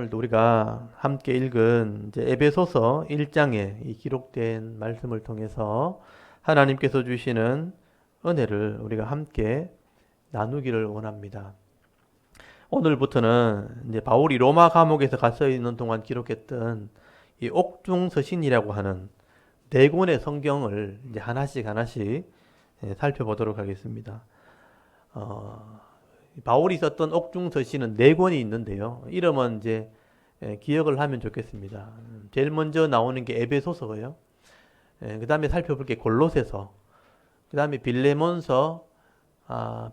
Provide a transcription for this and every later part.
오늘도 우리가 함께 읽은 이제 에베소서 1장에 이 기록된 말씀을 통해서 하나님께서 주시는 은혜를 우리가 함께 나누기를 원합니다. 오늘부터는 이제 바울이 로마 감옥에서 갇혀 있는 동안 기록했던 이 옥중서신이라고 하는 네 권의 성경을 이제 하나씩 살펴보도록 하겠습니다. 바울이 썼던 옥중서신은 네 권이 있는데요. 이름은 이제 기억을 하면 좋겠습니다. 제일 먼저 나오는 게 에베소서고요. 그 다음에 살펴볼 게 골로새서, 그 다음에 빌레몬서,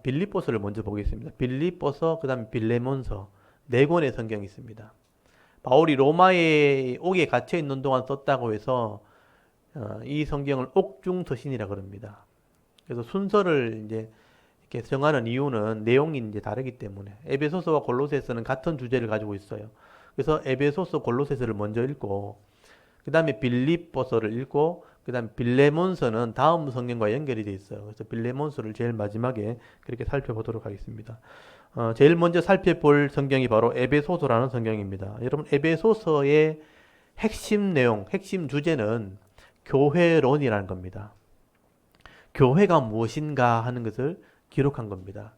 빌립보서를 먼저 보겠습니다. 빌립보서, 그 다음에 빌레몬서 네 권의 성경이 있습니다. 바울이 로마에 옥에 갇혀 있는 동안 썼다고 해서 이 성경을 옥중서신이라 그럽니다. 그래서 순서를 이제 이렇게 정하는 이유는 내용이 이제 다르기 때문에 에베소서와 골로새서는 같은 주제를 가지고 있어요. 그래서 에베소서, 골로새서를 먼저 읽고 그 다음에 빌립보서를 읽고 그 다음에 빌레몬서는 다음 성경과 연결이 되어 있어요. 그래서 빌레몬서를 제일 마지막에 그렇게 살펴보도록 하겠습니다. 제일 먼저 살펴볼 성경이 바로 에베소서라는 성경입니다. 여러분, 에베소서의 핵심 내용, 핵심 주제는 교회론이라는 겁니다. 교회가 무엇인가 하는 것을 기록한 겁니다.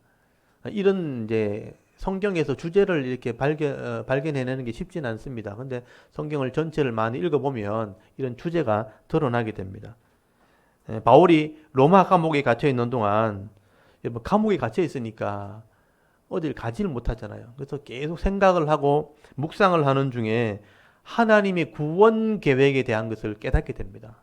이런 이제 성경에서 주제를 이렇게 발견해내는 게 쉽지는 않습니다. 근데 성경을 전체를 많이 읽어보면 이런 주제가 드러나게 됩니다. 바울이 로마 감옥에 갇혀 있는 동안, 감옥에 갇혀 있으니까 어딜 가지를 못하잖아요. 그래서 계속 생각을 하고 묵상을 하는 중에 하나님의 구원 계획에 대한 것을 깨닫게 됩니다.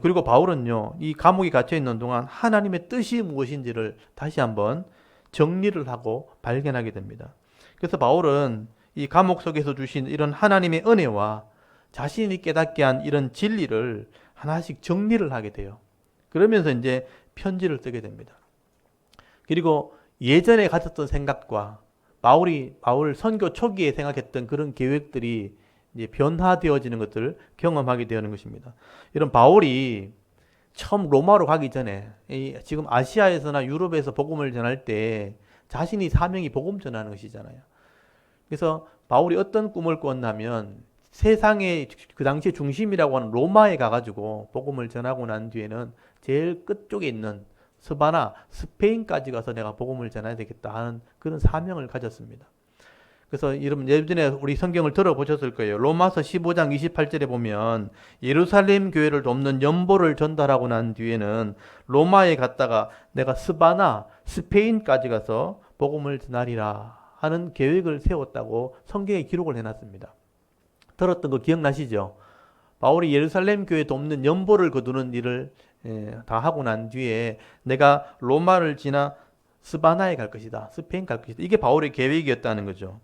그리고 바울은요, 이 감옥에 갇혀 있는 동안 하나님의 뜻이 무엇인지를 다시 한번 정리를 하고 발견하게 됩니다. 그래서 바울은 이 감옥 속에서 주신 이런 하나님의 은혜와 자신이 깨닫게 한 이런 진리를 하나씩 정리를 하게 돼요. 그러면서 이제 편지를 쓰게 됩니다. 그리고 예전에 가졌던 생각과 바울 선교 초기에 생각했던 그런 계획들이 이제 변화되어지는 것들을 경험하게 되는 것입니다. 이런 바울이 처음 로마로 가기 전에 지금 아시아에서나 유럽에서 복음을 전할 때 자신이 사명이 복음 전하는 것이잖아요. 그래서 바울이 어떤 꿈을 꿨냐면 세상의 그 당시의 중심이라고 하는 로마에 가가지고 복음을 전하고 난 뒤에는 제일 끝쪽에 있는 스바나, 스페인까지 가서 내가 복음을 전해야 되겠다 하는 그런 사명을 가졌습니다. 그래서 여러분 예전에 우리 성경을 들어보셨을 거예요. 로마서 15장 28절에 보면 예루살렘 교회를 돕는 연보를 전달하고 난 뒤에는 로마에 갔다가 내가 스바나, 스페인까지 가서 복음을 전하리라 하는 계획을 세웠다고 성경에 기록을 해놨습니다. 들었던 거 기억나시죠? 바울이 예루살렘 교회 돕는 연보를 거두는 일을 다 하고 난 뒤에 내가 로마를 지나 스바나에 갈 것이다. 스페인 갈 것이다. 이게 바울의 계획이었다는 거죠.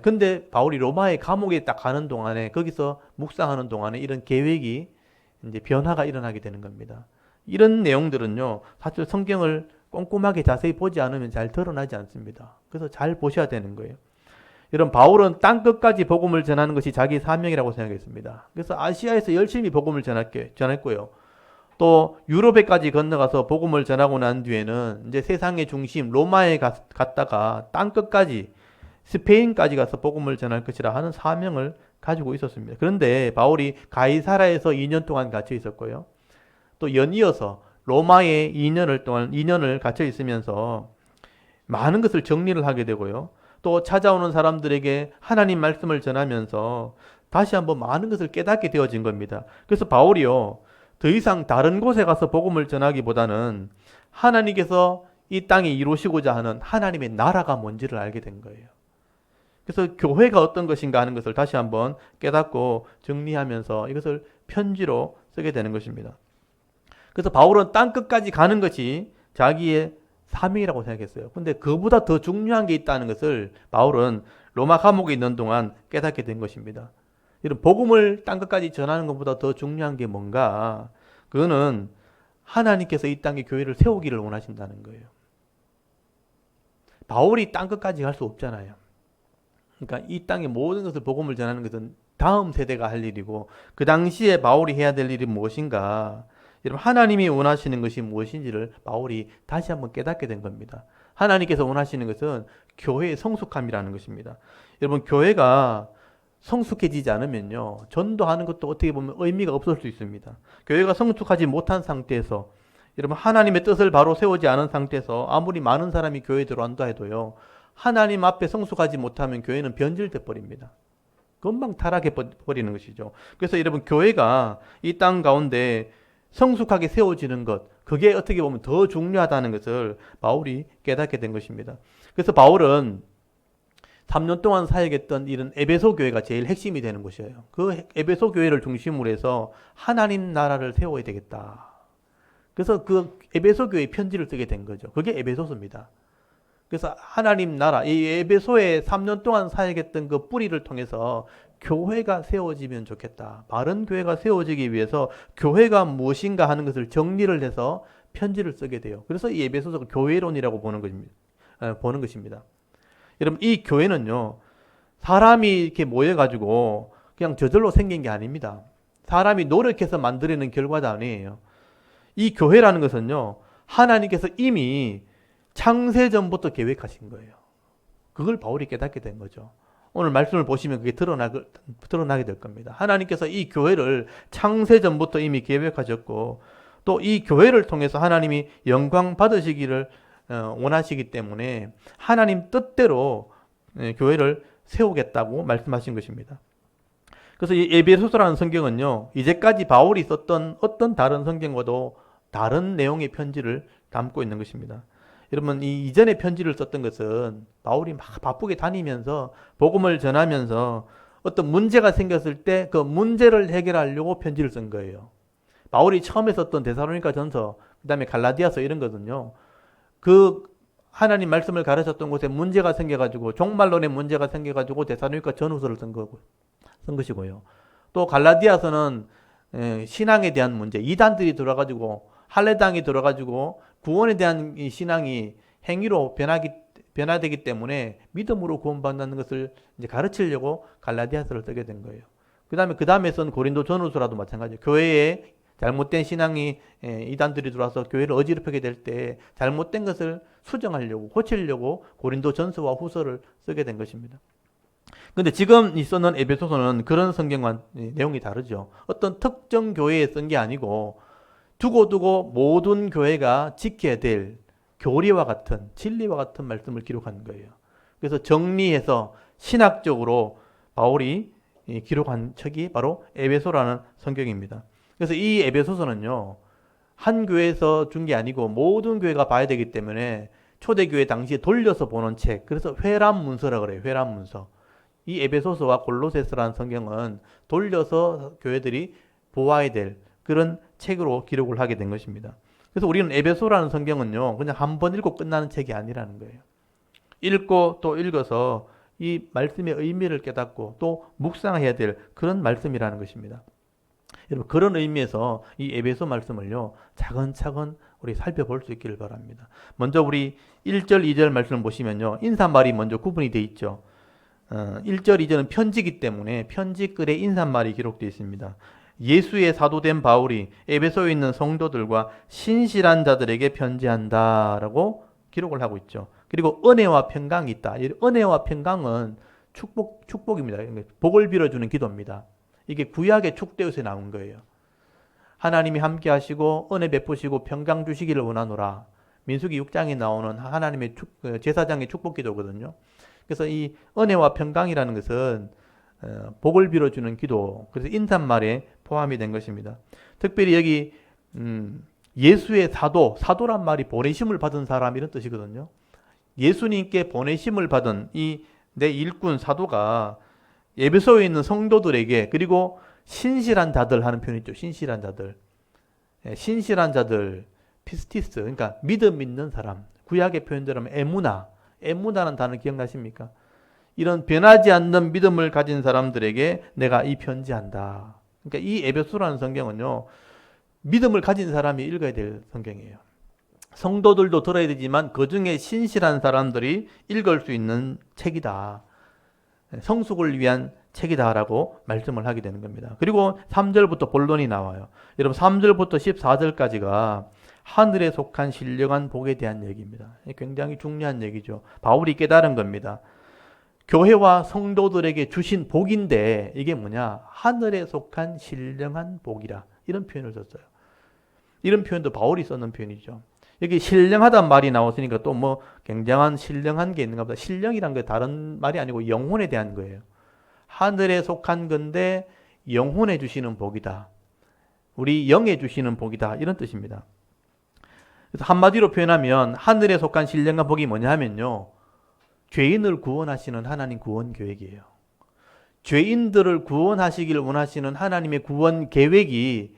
근데 바울이 로마의 감옥에 딱 가는 동안에 거기서 묵상하는 동안에 이런 계획이 이제 변화가 일어나게 되는 겁니다. 이런 내용들은요, 사실 성경을 꼼꼼하게 자세히 보지 않으면 잘 드러나지 않습니다. 그래서 잘 보셔야 되는 거예요. 이런 바울은 땅 끝까지 복음을 전하는 것이 자기 사명이라고 생각했습니다. 그래서 아시아에서 열심히 복음을 전했고요. 또 유럽에까지 건너가서 복음을 전하고 난 뒤에는 이제 세상의 중심 로마에 갔다가 땅 끝까지 스페인까지 가서 복음을 전할 것이라 하는 사명을 가지고 있었습니다. 그런데 바울이 가이사라에서 2년 동안 갇혀 있었고요. 또 연이어서 로마에 2년을 갇혀 있으면서 많은 것을 정리를 하게 되고요. 또 찾아오는 사람들에게 하나님 말씀을 전하면서 다시 한번 많은 것을 깨닫게 되어진 겁니다. 그래서 바울이요, 더 이상 다른 곳에 가서 복음을 전하기보다는 하나님께서 이 땅에 이루시고자 하는 하나님의 나라가 뭔지를 알게 된 거예요. 그래서 교회가 어떤 것인가 하는 것을 다시 한번 깨닫고 정리하면서 이것을 편지로 쓰게 되는 것입니다. 그래서 바울은 땅 끝까지 가는 것이 자기의 사명이라고 생각했어요. 근데 그보다 더 중요한 게 있다는 것을 바울은 로마 감옥에 있는 동안 깨닫게 된 것입니다. 이런 복음을 땅 끝까지 전하는 것보다 더 중요한 게 뭔가? 그거는 하나님께서 이 땅에 교회를 세우기를 원하신다는 거예요. 바울이 땅 끝까지 갈 수 없잖아요. 그러니까 이 땅의 모든 것을 복음을 전하는 것은 다음 세대가 할 일이고, 그 당시에 바울이 해야 될 일이 무엇인가? 여러분, 하나님이 원하시는 것이 무엇인지를 바울이 다시 한번 깨닫게 된 겁니다. 하나님께서 원하시는 것은 교회의 성숙함이라는 것입니다. 여러분, 교회가 성숙해지지 않으면요, 전도하는 것도 어떻게 보면 의미가 없을 수 있습니다. 교회가 성숙하지 못한 상태에서, 여러분, 하나님의 뜻을 바로 세우지 않은 상태에서 아무리 많은 사람이 교회에 들어온다 해도요, 하나님 앞에 성숙하지 못하면 교회는 변질돼 버립니다. 금방 타락해 버리는 것이죠. 그래서 여러분, 교회가 이 땅 가운데 성숙하게 세워지는 것, 그게 어떻게 보면 더 중요하다는 것을 바울이 깨닫게 된 것입니다. 그래서 바울은 3년 동안 사역했던 이런 에베소 교회가 제일 핵심이 되는 곳이에요. 그 에베소 교회를 중심으로 해서 하나님 나라를 세워야 되겠다. 그래서 그 에베소 교회 편지를 쓰게 된 거죠. 그게 에베소서입니다. 그래서 하나님 나라, 이 에베소에 3년 동안 사역했던 그 뿌리를 통해서 교회가 세워지면 좋겠다. 바른 교회가 세워지기 위해서 교회가 무엇인가 하는 것을 정리를 해서 편지를 쓰게 돼요. 그래서 이 에베소서가 교회론이라고 보는 것입니다. 여러분, 이 교회는요, 사람이 이렇게 모여가지고 그냥 저절로 생긴 게 아닙니다. 사람이 노력해서 만들어낸 결과도 아니에요. 이 교회라는 것은요, 하나님께서 이미 창세전부터 계획하신 거예요. 그걸 바울이 깨닫게 된 거죠. 오늘 말씀을 보시면 그게 드러나게 될 겁니다. 하나님께서 이 교회를 창세전부터 이미 계획하셨고, 또 이 교회를 통해서 하나님이 영광 받으시기를 원하시기 때문에 하나님 뜻대로 교회를 세우겠다고 말씀하신 것입니다. 그래서 이 에베소서라는 성경은요, 이제까지 바울이 썼던 어떤 다른 성경과도 다른 내용의 편지를 담고 있는 것입니다. 여러분, 이 이전에 편지를 썼던 것은 바울이 막 바쁘게 다니면서 복음을 전하면서 어떤 문제가 생겼을 때 그 문제를 해결하려고 편지를 쓴 거예요. 바울이 처음에 썼던 데살로니가 전서, 그 다음에 갈라디아서 이런 것은요, 그 하나님 말씀을 가르쳤던 곳에 문제가 생겨가지고, 종말론에 문제가 생겨가지고 데살로니가 전후서를 쓴 것이고요. 또 갈라디아서는 신앙에 대한 문제, 이단들이 들어가지고 할례당이 들어가지고 구원에 대한 이 신앙이 행위로 변화되기 때문에 믿음으로 구원받는 것을 이제 가르치려고 갈라디아서를 쓰게 된 거예요. 그 다음에 쓴 고린도 전후서라도 마찬가지예요. 교회에 잘못된 신앙이 이단들이 들어와서 교회를 어지럽히게 될 때 잘못된 것을 수정하려고, 고치려고 고린도 전서와 후서를 쓰게 된 것입니다. 근데 지금 이 쓰는 에베소서는 그런 성경과 내용이 다르죠. 어떤 특정 교회에 쓴 게 아니고 두고두고 모든 교회가 지켜야 될 교리와 같은, 진리와 같은 말씀을 기록한 거예요. 그래서 정리해서 신학적으로 바울이 기록한 책이 바로 에베소라는 성경입니다. 그래서 이 에베소서는요, 한 교회에서 준 게 아니고 모든 교회가 봐야 되기 때문에 초대교회 당시에 돌려서 보는 책, 그래서 회람문서라고 그래요. 회람문서. 이 에베소서와 골로새서라는 성경은 돌려서 교회들이 보아야 될 그런 책으로 기록을 하게 된 것입니다. 그래서 우리는 에베소라는 성경은요, 그냥 한 번 읽고 끝나는 책이 아니라는 거예요. 읽고 또 읽어서 이 말씀의 의미를 깨닫고 또 묵상해야 될 그런 말씀이라는 것입니다. 여러분, 그런 의미에서 이 에베소 말씀을요, 차근차근 우리 살펴볼 수 있기를 바랍니다. 먼저 우리 1절, 2절 말씀을 보시면요, 인사말이 먼저 구분이 되어 있죠. 1절, 2절은 편지이기 때문에 편지글에 인사말이 기록되어 있습니다. 예수의 사도된 바울이 에베소에 있는 성도들과 신실한 자들에게 편지한다라고 기록을 하고 있죠. 그리고 은혜와 평강이 있다. 은혜와 평강은 축복입니다. 복을 빌어주는 기도입니다. 이게 구약의 축도에서 나온 거예요. 하나님이 함께 하시고 은혜 베푸시고 평강 주시기를 원하노라. 민수기 6장에 나오는 하나님의 제사장의 축복 기도거든요. 그래서 이 은혜와 평강이라는 것은 복을 빌어주는 기도, 그래서 인사말에 포함이 된 것입니다. 특별히 여기 예수의 사도란 말이 보내심을 받은 사람 이런 뜻이거든요. 예수님께 보내심을 받은 이 내 일꾼 사도가 에베소에 있는 성도들에게, 그리고 신실한 자들 하는 표현 있죠. 신실한 자들, 피스티스, 그러니까 믿음 있는 사람. 구약의 표현대로 하면 에무나는 단어 기억나십니까? 이런 변하지 않는 믿음을 가진 사람들에게 내가 이 편지한다. 그러니까 이 에베소라는 성경은요, 믿음을 가진 사람이 읽어야 될 성경이에요. 성도들도 들어야 되지만 그 중에 신실한 사람들이 읽을 수 있는 책이다. 성숙을 위한 책이다라고 말씀을 하게 되는 겁니다. 그리고 3절부터 본론이 나와요. 여러분, 3절부터 14절까지가 하늘에 속한 신령한 복에 대한 얘기입니다. 굉장히 중요한 얘기죠. 바울이 깨달은 겁니다. 교회와 성도들에게 주신 복인데 이게 뭐냐? 하늘에 속한 신령한 복이라. 이런 표현을 썼어요. 이런 표현도 바울이 썼는 표현이죠. 여기 신령하단 말이 나왔으니까 또 뭐 굉장한 신령한 게 있는가 보다. 신령이란 게 다른 말이 아니고 영혼에 대한 거예요. 하늘에 속한 건데 영혼에 주시는 복이다. 우리 영에 주시는 복이다. 이런 뜻입니다. 그래서 한마디로 표현하면 하늘에 속한 신령한 복이 뭐냐 하면요. 죄인을 구원하시는 하나님 구원 계획이에요. 죄인들을 구원하시길 원하시는 하나님의 구원 계획이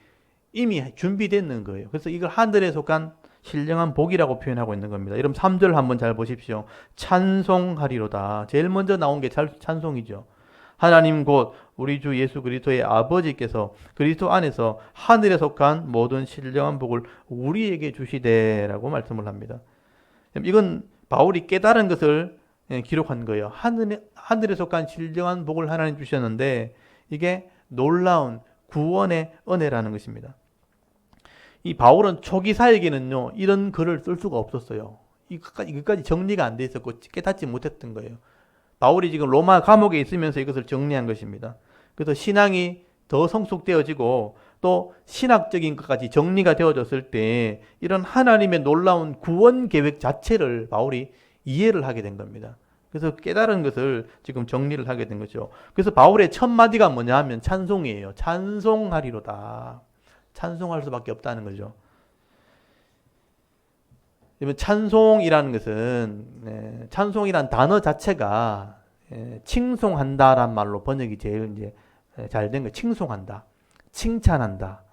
이미 준비되는 거예요. 그래서 이걸 하늘에 속한 신령한 복이라고 표현하고 있는 겁니다. 여러분 3절 한번 잘 보십시오. 찬송하리로다. 제일 먼저 나온 게 찬송이죠. 하나님 곧 우리 주 예수 그리스도의 아버지께서 그리스도 안에서 하늘에 속한 모든 신령한 복을 우리에게 주시되라고 말씀을 합니다. 이건 바울이 깨달은 것을 기록한 거예요. 하늘에 속한 신령한 복을 하나님 주셨는데 이게 놀라운 구원의 은혜라는 것입니다. 이 바울은 초기 사역에는요 이런 글을 쓸 수가 없었어요. 이것까지 정리가 안 돼 있었고 깨닫지 못했던 거예요. 바울이 지금 로마 감옥에 있으면서 이것을 정리한 것입니다. 그래서 신앙이 더 성숙되어지고 또 신학적인 것까지 정리가 되어졌을 때 이런 하나님의 놀라운 구원 계획 자체를 바울이 이해를 하게 된 겁니다. 그래서 깨달은 것을 지금 정리를 하게 된 거죠. 그래서 바울의 첫 마디가 뭐냐 하면 찬송이에요. 찬송하리로다. 찬송할 수밖에 없다는 거죠. 찬송이라는 것은 찬송이란 단어 자체가 칭송한다란 말로 번역이 제일 이제 잘 된 거예요. 칭송한다, 칭찬한다.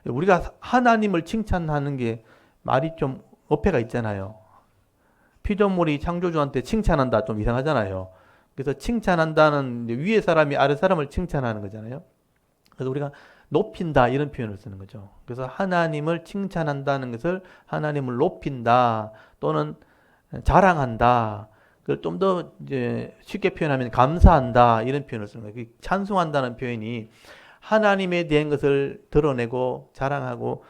우리가 하나님을 칭찬하는 게 말이 좀 어폐가 있잖아요. 피조물이 창조주한테 칭찬한다 좀 이상하잖아요. 그래서 칭찬한다는 위에 사람이 아래 사람을 칭찬하는 거잖아요. 그래서 우리가 높인다 이런 표현을 쓰는 거죠. 그래서 하나님을 칭찬한다는 것을 하나님을 높인다 또는 자랑한다. 그걸 좀 더 이제 쉽게 표현하면 감사한다 이런 표현을 쓰는 거예요. 찬송한다는 표현이 하나님에 대한 것을 드러내고 자랑하고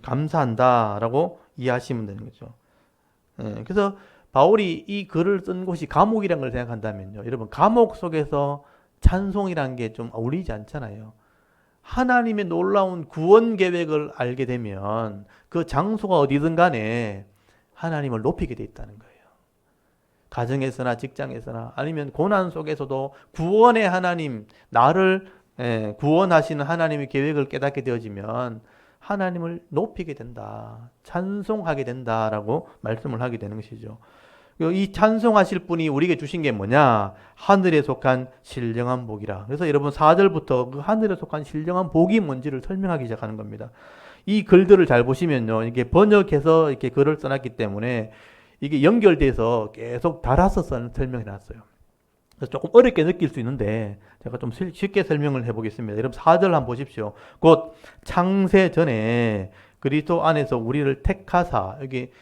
감사한다라고 이해하시면 되는 거죠. 그래서 바울이 이 글을 쓴 곳이 감옥이라는 걸 생각한다면요. 여러분 감옥 속에서 찬송이라는 게 좀 어울리지 않잖아요. 하나님의 놀라운 구원 계획을 알게 되면 그 장소가 어디든 간에 하나님을 높이게 돼 있다는 거예요. 가정에서나 직장에서나 아니면 고난 속에서도 구원의 하나님, 나를 구원하시는 하나님의 계획을 깨닫게 되어지면 하나님을 높이게 된다. 찬송하게 된다라고 말씀을 하게 되는 것이죠. 이 찬송하실 분이 우리에게 주신 게 뭐냐? 하늘에 속한 신령한 복이라. 그래서 여러분 4절부터 그 하늘에 속한 신령한 복이 뭔지를 설명하기 시작하는 겁니다. 이 글들을 잘 보시면요. 이게 번역해서 이렇게 글을 써놨기 때문에 이게 연결돼서 계속 달아서 설명해 놨어요. 그래서 조금 어렵게 느낄 수 있는데 제가 좀 쉽게 설명을 해보겠습니다. 여러분 4절 한번 보십시오. 곧 창세 전에 그리스도 안에서 우리를 택하사, 여기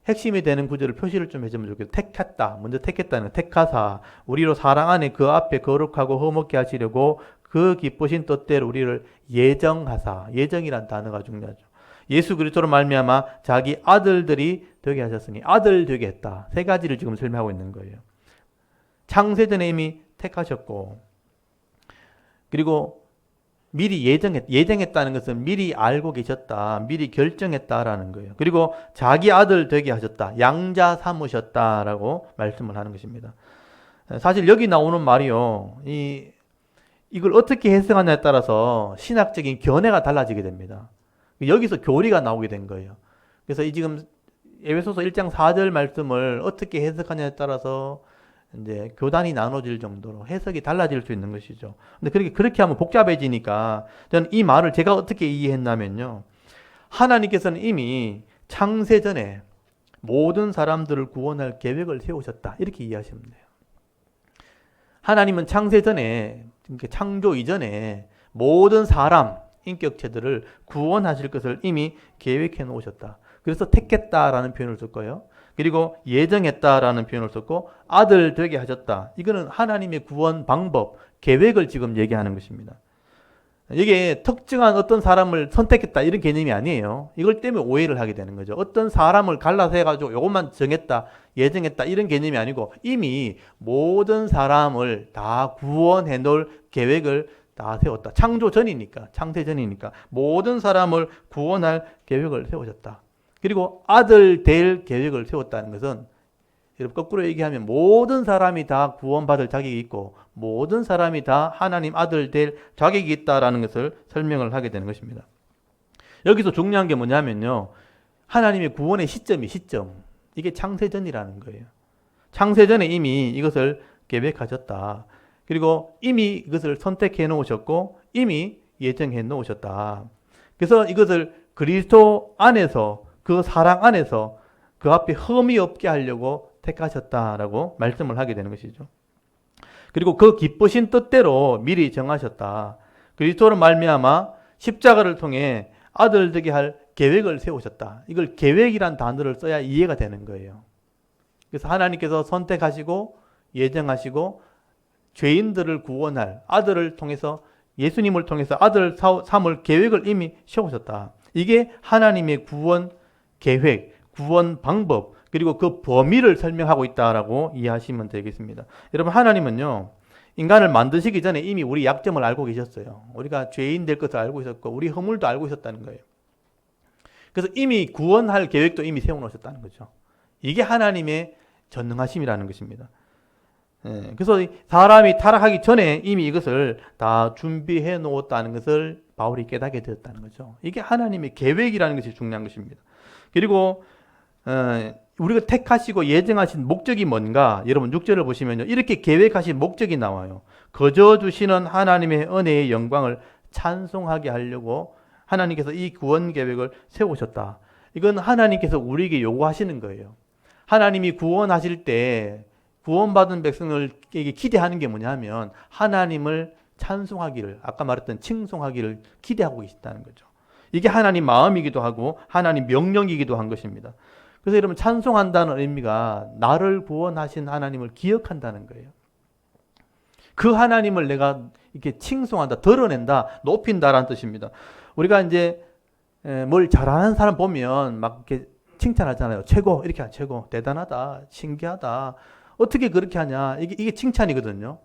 핵심이 되는 구절을 표시를 좀 해주면 좋겠어요. 택했다. 먼저 택했다는 택하사 우리로 사랑 안에 그 앞에 거룩하고 흠없게 하시려고 그 기쁘신 뜻대로 우리를 예정하사. 예정이란 단어가 중요하죠. 예수 그리스도로 말미암아 자기 아들들이 되게 하셨으니 아들 되게 했다. 세 가지를 지금 설명하고 있는 거예요. 창세전에 이미 택하셨고 그리고 미리 예정했다는 것은 미리 알고 계셨다. 미리 결정했다라는 거예요. 그리고 자기 아들 되게 하셨다. 양자 삼으셨다라고 말씀을 하는 것입니다. 사실 여기 나오는 말이요. 이걸 어떻게 해석하냐에 따라서 신학적인 견해가 달라지게 됩니다. 여기서 교리가 나오게 된 거예요. 그래서 이 지금 에베소서 1장 4절 말씀을 어떻게 해석하냐에 따라서 이제 교단이 나눠질 정도로 해석이 달라질 수 있는 것이죠. 근데 그렇게 하면 복잡해지니까 저는 이 말을 제가 어떻게 이해했냐면요. 하나님께서는 이미 창세 전에 모든 사람들을 구원할 계획을 세우셨다. 이렇게 이해하시면 돼요. 하나님은 창세 전에, 그러니까 창조 이전에 모든 사람, 인격체들을 구원하실 것을 이미 계획해 놓으셨다. 그래서 택했다라는 표현을 쓸 거예요. 그리고 예정했다라는 표현을 썼고 아들 되게 하셨다. 이거는 하나님의 구원 방법, 계획을 지금 얘기하는 것입니다. 이게 특정한 어떤 사람을 선택했다 이런 개념이 아니에요. 이걸 때문에 오해를 하게 되는 거죠. 어떤 사람을 갈라서 해가지고 요것만 정했다, 예정했다 이런 개념이 아니고 이미 모든 사람을 다 구원해 놓을 계획을 다 세웠다. 창조 전이니까, 창세 전이니까 모든 사람을 구원할 계획을 세우셨다. 그리고 아들 될 계획을 세웠다는 것은 여러분 거꾸로 얘기하면 모든 사람이 다 구원받을 자격이 있고 모든 사람이 다 하나님 아들 될 자격이 있다라는 것을 설명을 하게 되는 것입니다. 여기서 중요한 게 뭐냐면요. 하나님의 구원의 시점. 이게 창세전이라는 거예요. 창세전에 이미 이것을 계획하셨다. 그리고 이미 이것을 선택해 놓으셨고 이미 예정해 놓으셨다. 그래서 이것을 그리스도 안에서 그 사랑 안에서 그 앞에 흠이 없게 하려고 택하셨다라고 말씀을 하게 되는 것이죠. 그리고 그 기쁘신 뜻대로 미리 정하셨다. 그리스도로 말미암아 십자가를 통해 아들 되게 할 계획을 세우셨다. 이걸 계획이란 단어를 써야 이해가 되는 거예요. 그래서 하나님께서 선택하시고 예정하시고 죄인들을 구원할 아들을 통해서 예수님을 통해서 아들 삼을 계획을 이미 세우셨다. 이게 하나님의 구원 계획, 구원 방법, 그리고 그 범위를 설명하고 있다라고 이해하시면 되겠습니다. 여러분 하나님은요. 인간을 만드시기 전에 이미 우리 약점을 알고 계셨어요. 우리가 죄인 될 것을 알고 있었고 우리 허물도 알고 있었다는 거예요. 그래서 이미 구원할 계획도 이미 세워놓으셨다는 거죠. 이게 하나님의 전능하심이라는 것입니다. 그래서 사람이 타락하기 전에 이미 이것을 다 준비해 놓았다는 것을 바울이 깨닫게 되었다는 거죠. 이게 하나님의 계획이라는 것이 중요한 것입니다. 그리고 우리가 택하시고 예정하신 목적이 뭔가 여러분 6절을 보시면요. 이렇게 계획하신 목적이 나와요. 거저 주시는 하나님의 은혜의 영광을 찬송하게 하려고 하나님께서 이 구원 계획을 세우셨다. 이건 하나님께서 우리에게 요구하시는 거예요. 하나님이 구원하실 때 구원받은 백성에게 기대하는 게 뭐냐면 하나님을 찬송하기를 아까 말했던 칭송하기를 기대하고 계시다는 거죠. 이게 하나님 마음이기도 하고 하나님 명령이기도 한 것입니다. 그래서 여러분 찬송한다는 의미가 나를 구원하신 하나님을 기억한다는 거예요. 그 하나님을 내가 이렇게 칭송한다, 드러낸다, 높인다라는 뜻입니다. 우리가 이제 뭘 잘하는 사람 보면 막 이렇게 칭찬하잖아요. 최고, 이렇게 하면 최고, 대단하다, 신기하다. 어떻게 그렇게 하냐? 이게 칭찬이거든요.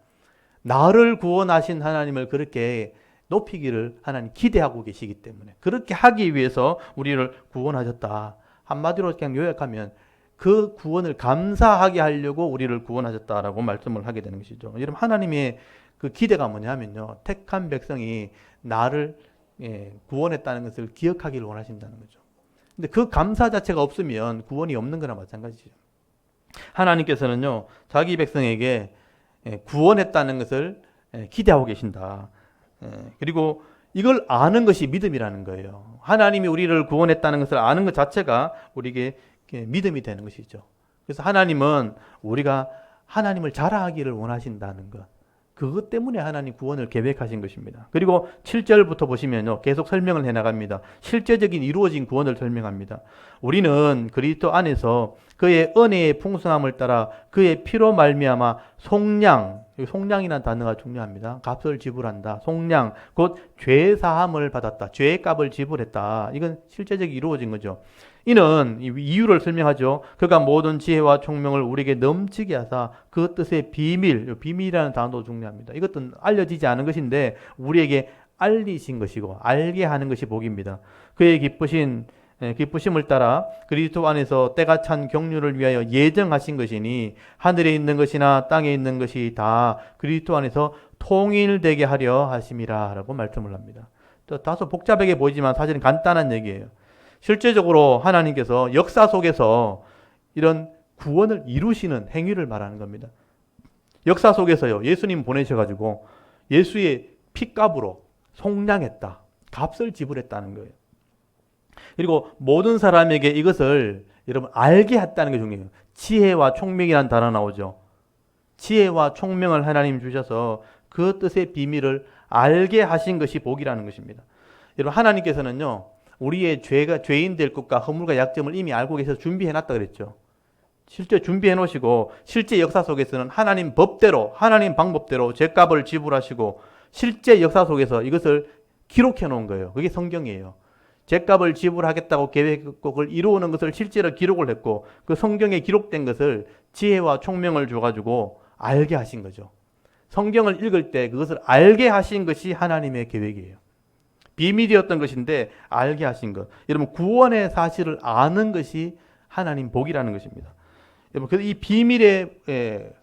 나를 구원하신 하나님을 그렇게 높이기를 하나님 기대하고 계시기 때문에 그렇게 하기 위해서 우리를 구원하셨다. 한마디로 그냥 요약하면 그 구원을 감사하게 하려고 우리를 구원하셨다라고 말씀을 하게 되는 것이죠. 여러분 하나님의 그 기대가 뭐냐면요. 택한 백성이 나를 구원했다는 것을 기억하기를 원하신다는 거죠. 근데 그 감사 자체가 없으면 구원이 없는 거나 마찬가지죠. 하나님께서는요. 자기 백성에게 구원했다는 것을 기대하고 계신다. 그리고 이걸 아는 것이 믿음이라는 거예요. 하나님이 우리를 구원했다는 것을 아는 것 자체가 우리에게 믿음이 되는 것이죠. 그래서 하나님은 우리가 하나님을 자랑하기를 원하신다는 것. 그것 때문에 하나님 구원을 계획하신 것입니다. 그리고 7절부터 보시면요. 계속 설명을 해나갑니다. 실제적인 이루어진 구원을 설명합니다. 우리는 그리스도 안에서 그의 은혜의 풍성함을 따라 그의 피로 말미암아 속량, 속량이라는 단어가 중요합니다. 값을 지불한다. 속량, 곧 죄사함을 받았다. 죄의 값을 지불했다. 이건 실제적으로 이루어진 거죠. 이는 이유를 설명하죠. 그가 모든 지혜와 총명을 우리에게 넘치게 하사 그 뜻의 비밀, 비밀이라는 단어도 중요합니다. 이것도 알려지지 않은 것인데 우리에게 알리신 것이고 알게 하는 것이 복입니다. 그의 기쁘심을 따라 그리스도 안에서 때가 찬 경륜을 위하여 예정하신 것이니 하늘에 있는 것이나 땅에 있는 것이 다 그리스도 안에서 통일되게 하려 하심이라 라고 말씀을 합니다. 다소 복잡하게 보이지만 사실은 간단한 얘기예요. 실제적으로 하나님께서 역사 속에서 이런 구원을 이루시는 행위를 말하는 겁니다. 역사 속에서요. 예수님 보내셔가지고 예수의 피값으로 속량했다. 값을 지불했다는 거예요. 그리고 모든 사람에게 이것을 여러분 알게 했다는 게 중요해요. 지혜와 총명이라는 단어 나오죠. 지혜와 총명을 하나님 주셔서 그 뜻의 비밀을 알게 하신 것이 복이라는 것입니다. 여러분 하나님께서는요. 우리의 죄인 될 것과 허물과 약점을 이미 알고 계셔서 준비해 놨다 그랬죠. 실제 준비해 놓으시고 실제 역사 속에서는 하나님 법대로 하나님 방법대로 죄값을 지불하시고 실제 역사 속에서 이것을 기록해 놓은 거예요. 그게 성경이에요. 죗값을 지불하겠다고 계획했고 그걸 이루는 것을 실제로 기록을 했고 그 성경에 기록된 것을 지혜와 총명을 줘가지고 알게 하신 거죠. 성경을 읽을 때 그것을 알게 하신 것이 하나님의 계획이에요. 비밀이었던 것인데 알게 하신 것. 여러분 구원의 사실을 아는 것이 하나님 복이라는 것입니다. 여러분 이 비밀의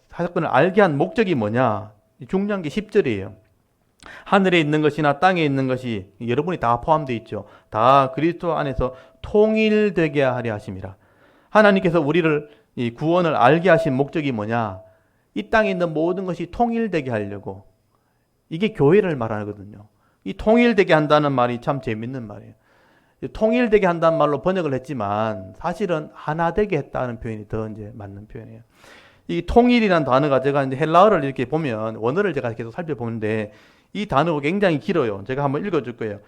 사건을 알게 한 목적이 뭐냐? 중요한 게 10절이에요. 하늘에 있는 것이나 땅에 있는 것이 여러분이 다 포함되어 있죠. 다 그리스도 안에서 통일되게 하려 하심이라. 하나님께서 우리를 이 구원을 알게 하신 목적이 뭐냐? 이 땅에 있는 모든 것이 통일되게 하려고. 이게 교회를 말하거든요. 이 통일되게 한다는 말이 참 재밌는 말이에요. 통일되게 한다는 말로 번역을 했지만 사실은 하나 되게 했다는 표현이 더 이제 맞는 표현이에요. 이 통일이라는 단어가 제가 이제 헬라어를 이렇게 보면 원어를 제가 계속 살펴보는데 이 단어가 굉장히 길어요. 제가 한번 읽어줄 거예요.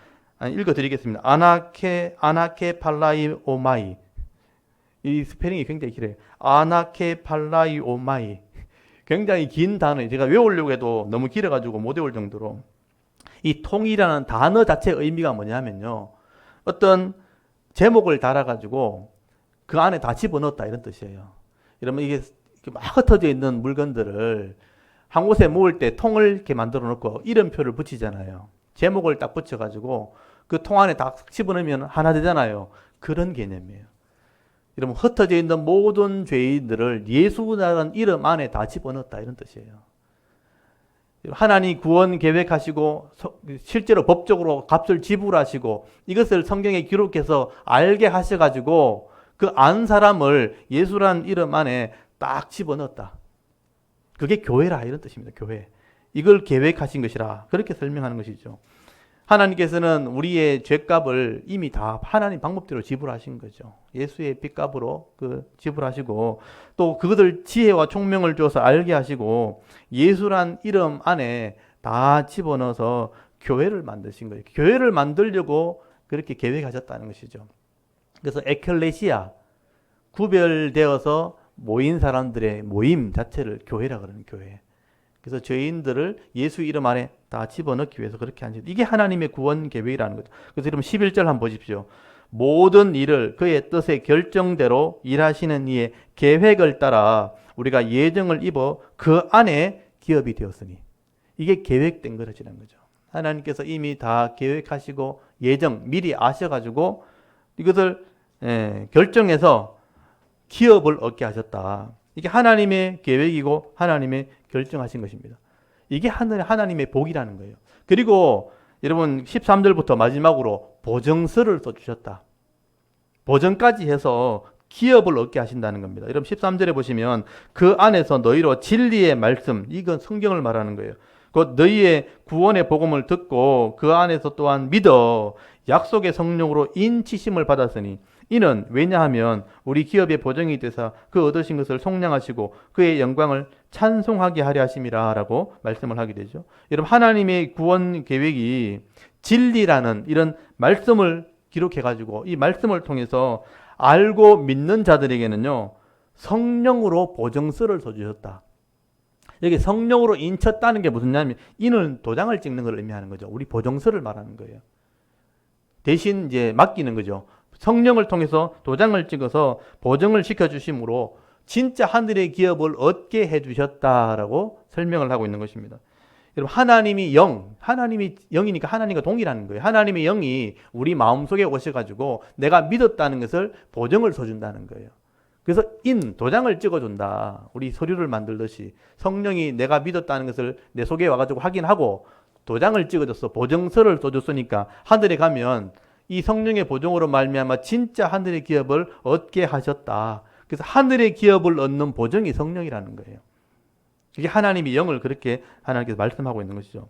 읽어드리겠습니다. 아나케 팔라이 오마이. 이 스페링이 굉장히 길어요. 아나케 팔라이 오마이. 굉장히 긴 단어예요. 제가 외우려고 해도 너무 길어가지고 못 외울 정도로. 이 통일이라는 단어 자체의 의미가 뭐냐면요. 어떤 제목을 달아가지고 그 안에 다 집어넣었다 이런 뜻이에요. 이러면 이게 막 흩어져 있는 물건들을 한 곳에 모을 때 통을 이렇게 만들어 놓고 이름표를 붙이잖아요. 제목을 딱 붙여가지고 그 통 안에 다 집어넣으면 하나 되잖아요. 그런 개념이에요. 여러분 흩어져 있는 모든 죄인들을 예수라는 이름 안에 다 집어넣었다 이런 뜻이에요. 하나님 구원 계획하시고 실제로 법적으로 값을 지불하시고 이것을 성경에 기록해서 알게 하셔가지고 그 안 사람을 예수라는 이름 안에 딱 집어넣었다. 그게 교회라 이런 뜻입니다. 교회. 이걸 계획하신 것이라 그렇게 설명하는 것이죠. 하나님께서는 우리의 죄값을 이미 다 하나님 방법대로 지불하신 거죠. 예수의 빚값으로 지불하시고 또 그것을 지혜와 총명을 주어서 알게 하시고 예수란 이름 안에 다 집어넣어서 교회를 만드신 거예요. 교회를 만들려고 그렇게 계획하셨다는 것이죠. 그래서 에클레시아, 구별되어서 모인 사람들의 모임 자체를 교회라 그러는 교회. 그래서 죄인들을 예수 이름 안에 다 집어넣기 위해서 그렇게 하신 이게 하나님의 구원 계획이라는 거죠. 그래서 여러분 11절 한번 보십시오. 모든 일을 그의 뜻의 결정대로 일하시는 이의 계획을 따라 우리가 예정을 입어 그 안에 기업이 되었으니 이게 계획된 것이라는 거죠. 하나님께서 이미 다 계획하시고 예정 미리 아셔가지고 이것을 결정해서 기업을 얻게 하셨다. 이게 하나님의 계획이고 하나님의 결정하신 것입니다. 이게 하나님의 복이라는 거예요. 그리고 여러분 13절부터 마지막으로 보증서를 써주셨다. 보증까지 해서 기업을 얻게 하신다는 겁니다. 여러분 13절에 보시면 그 안에서 너희로 진리의 말씀, 이건 성경을 말하는 거예요. 곧 너희의 구원의 복음을 듣고 그 안에서 또한 믿어 약속의 성령으로 인치심을 받았으니 이는 왜냐하면 우리 기업의 보증이 되사 그 얻으신 것을 속량하시고 그의 영광을 찬송하게 하려 하심이라 라고 말씀을 하게 되죠. 여러분 하나님의 구원 계획이 진리라는 이런 말씀을 기록해가지고 이 말씀을 통해서 알고 믿는 자들에게는요 성령으로 보증서를 써주셨다. 여기 성령으로 인쳤다는 게 무슨 말이냐면 이는 도장을 찍는 걸 의미하는 거죠. 우리 보증서를 말하는 거예요. 대신 이제 맡기는 거죠. 성령을 통해서 도장을 찍어서 보증을 시켜주심으로 진짜 하늘의 기업을 얻게 해주셨다라고 설명을 하고 있는 것입니다. 여러분 하나님이 영이니까 하나님과 동일한 거예요. 하나님의 영이 우리 마음속에 오셔가지고 내가 믿었다는 것을 보증을 써준다는 거예요. 그래서 도장을 찍어준다. 우리 서류를 만들듯이 성령이 내가 믿었다는 것을 내 속에 와가지고 확인하고 도장을 찍어줘서 보증서를 써줬으니까 하늘에 가면 이 성령의 보증으로 말미암아 진짜 하늘의 기업을 얻게 하셨다. 그래서 하늘의 기업을 얻는 보증이 성령이라는 거예요. 이게 하나님이 영을 그렇게 하나님께서 말씀하고 있는 것이죠.